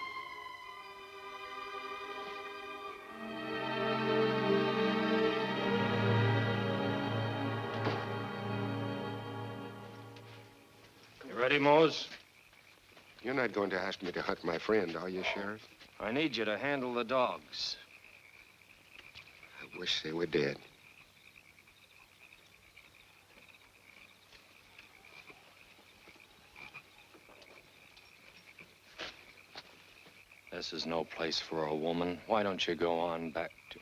Speaker 12: You ready, Mose?
Speaker 15: You're not going to ask me to hunt my friend, are you, Sheriff?
Speaker 12: I need you to handle the dogs.
Speaker 15: I wish they were dead.
Speaker 12: This is no place for a woman. Why don't you go on back to...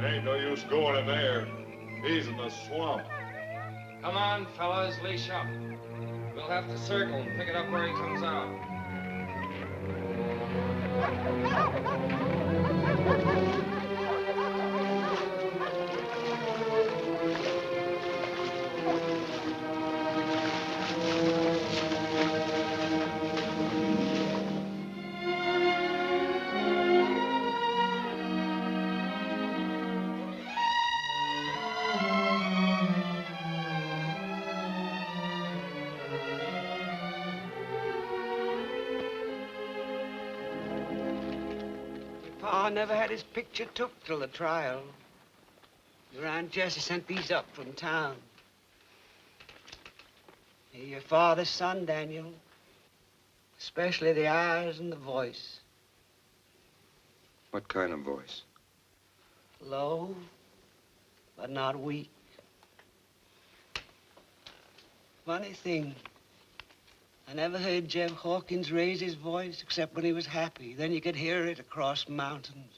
Speaker 16: Ain't no use going in there. He's in the swamp.
Speaker 17: Come on, fellas, leash up. We'll have to circle and pick it up where he comes out.
Speaker 14: Pa never had his picture took till the trial. Your Aunt Jessie sent these up from town. You're your father's son, Daniel. Especially the eyes and the voice.
Speaker 15: What kind of voice?
Speaker 14: Low, but not weak. Funny thing. I never heard Jeff Hawkins raise his voice except when he was happy. Then you could hear it across mountains.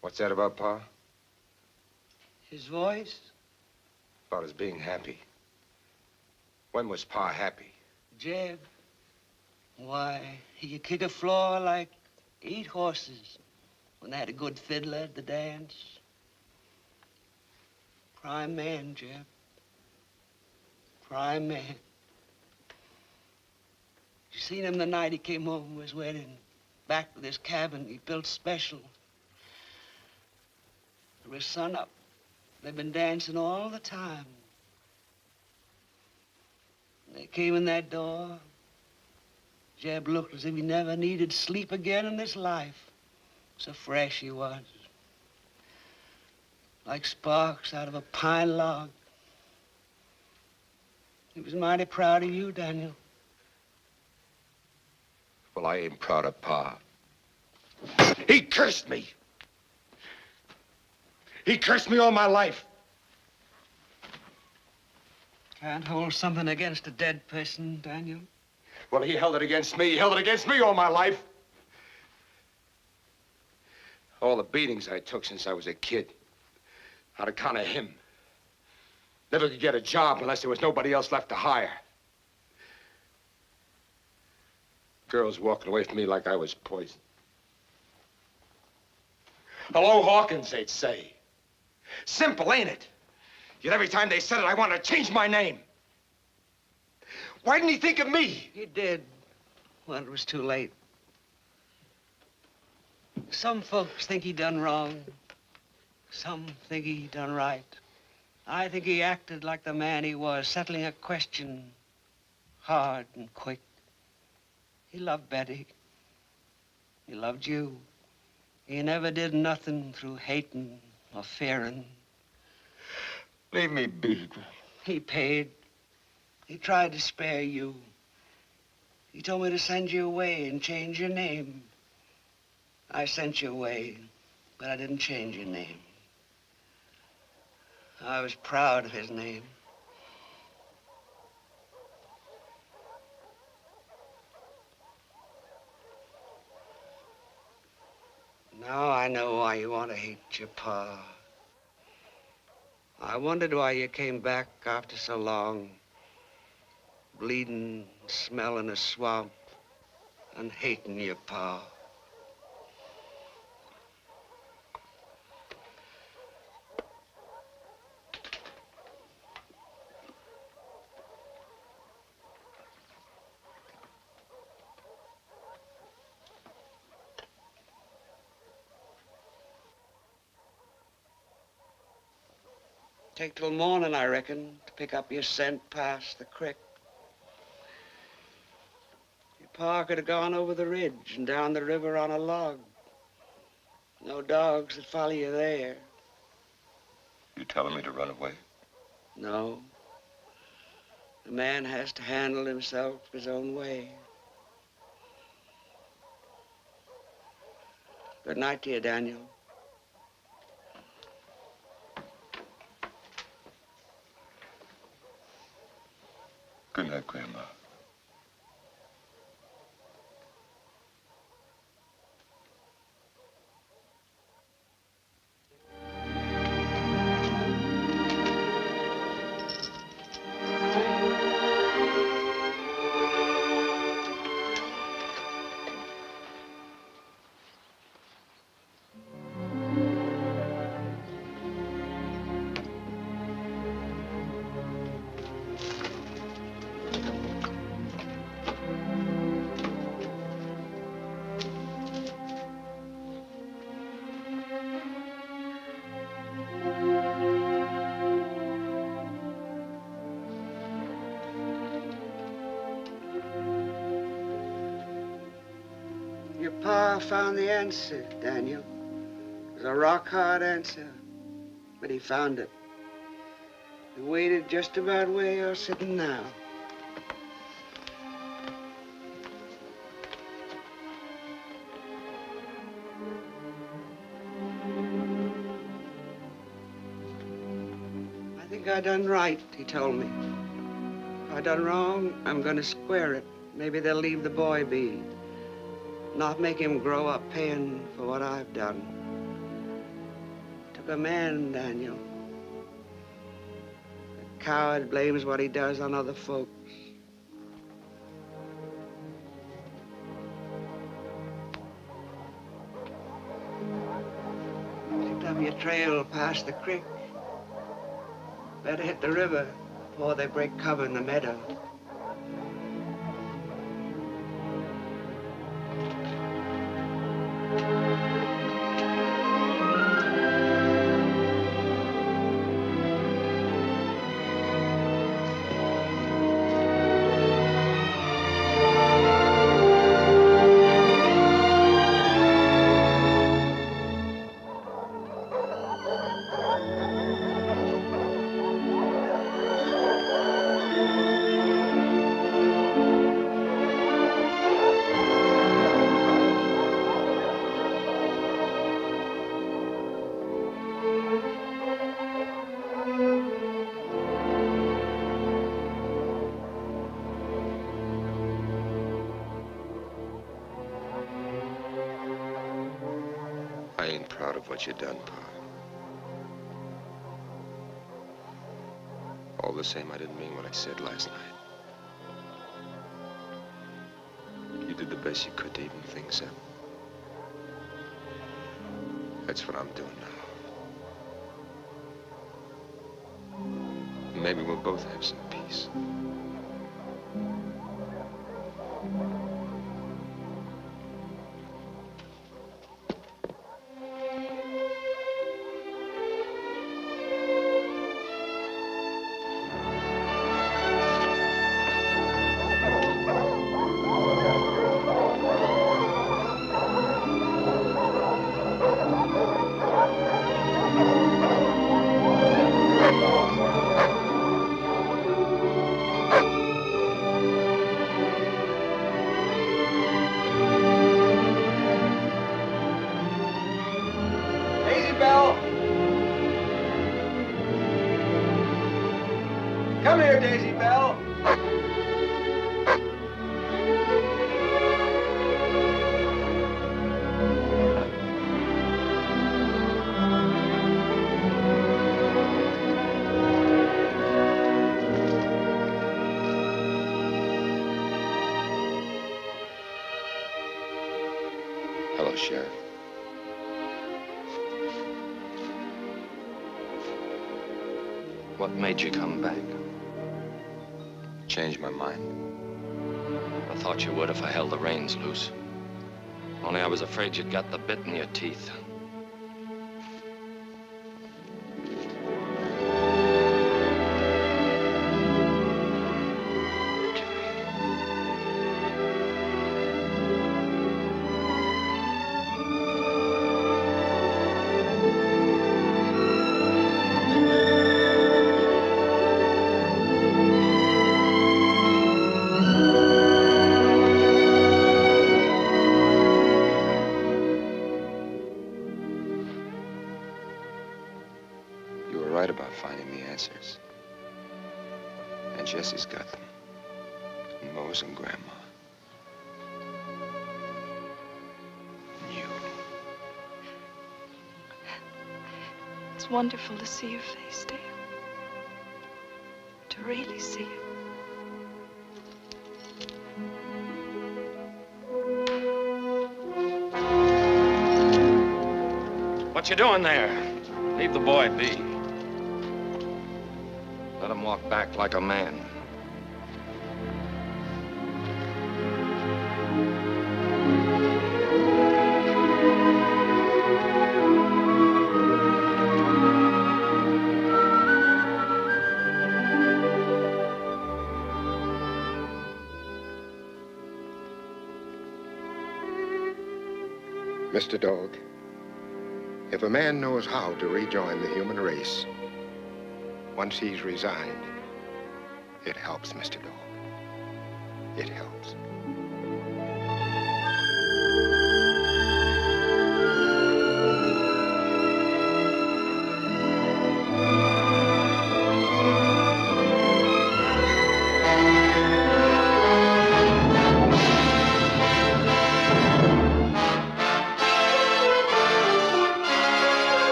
Speaker 15: What's that about, Pa?
Speaker 2: His voice?
Speaker 15: About his being happy. When was Pa happy?
Speaker 2: Jeb. Why, he could kick a floor like 8 horses when they had a good fiddler at the dance. Prime man, Jeb. Prime man. You seen him the night he came home from his wedding? Back with his cabin he built special. There was sun up. They've been dancing all the time. When they came in that door, Jeb looked as if he never needed sleep again in his life. So fresh he was. Like sparks out of a pine log. He was mighty proud of you, Daniel.
Speaker 15: Well, I ain't proud of Pa. He cursed me. He cursed me all my life.
Speaker 2: Can't hold something against a dead person, Daniel.
Speaker 15: Well, he held it against me. He held it against me all my life. All the beatings I took since I was a kid. On account of him. Never could get a job unless there was nobody else left to hire. Girls walking away from me like I was poison. Hello, Hawkins, they'd say. Simple, ain't it? Yet every time they said it, I wanted to change my name. Why didn't he think of me?
Speaker 2: He did, when it was too late. Some folks think he done wrong. Some think he done right. I think he acted like the man he was, settling a question hard and quick. He loved Betty. He loved you. He never did nothing through hating or fearing.
Speaker 15: Leave me be.
Speaker 2: He paid. He tried to spare you. He told me to send you away and change your name. I sent you away, but I didn't change your name. I was proud of his name. Now I know why you want to hate your pa. I wondered why you came back after so long, bleeding, smelling a swamp, and hating your pa. Take till morning, I reckon, to pick up your scent past the creek. Your pa could have gone over the ridge and down the river on a log. No dogs that follow you there.
Speaker 15: You telling me to run away?
Speaker 2: No. The man has to handle himself his own way. Good night to you, Daniel.
Speaker 15: Good night, Grandma.
Speaker 2: Your pa found the answer, Daniel. It was a rock-hard answer, but he found it. He waited just about where you're sitting now. I think I done right, he told me. If I done wrong, I'm gonna square it. Maybe they'll leave the boy be. Not make him grow up paying for what I've done. Took a man, Daniel. coward blames what he does on other folks. Picked up your trail past the creek. Better hit the river before they break cover in the meadow.
Speaker 3: I ain't proud of what you done, Pa. All the same, I didn't mean what I said last night. You did the best you could to even things up. That's what I'm doing now. Maybe we'll both have some peace.
Speaker 2: Come here, Daisy Bell.
Speaker 3: Hello, Sheriff.
Speaker 12: What made you come back?
Speaker 3: Changed my mind.
Speaker 12: I thought you would if I held the reins loose. Only I was afraid you'd got the bit in your teeth.
Speaker 3: You were right about finding the answers. And Jesse's got them. And Mose and Grandma. And you.
Speaker 5: It's wonderful to see your face, Dale. To really see it.
Speaker 12: What you doing there? Leave the boy be. Let him walk back like a man.
Speaker 15: Mr. Dog, if a man knows how to rejoin the human race, once he's resigned, it helps, Mr. Dog. It helps.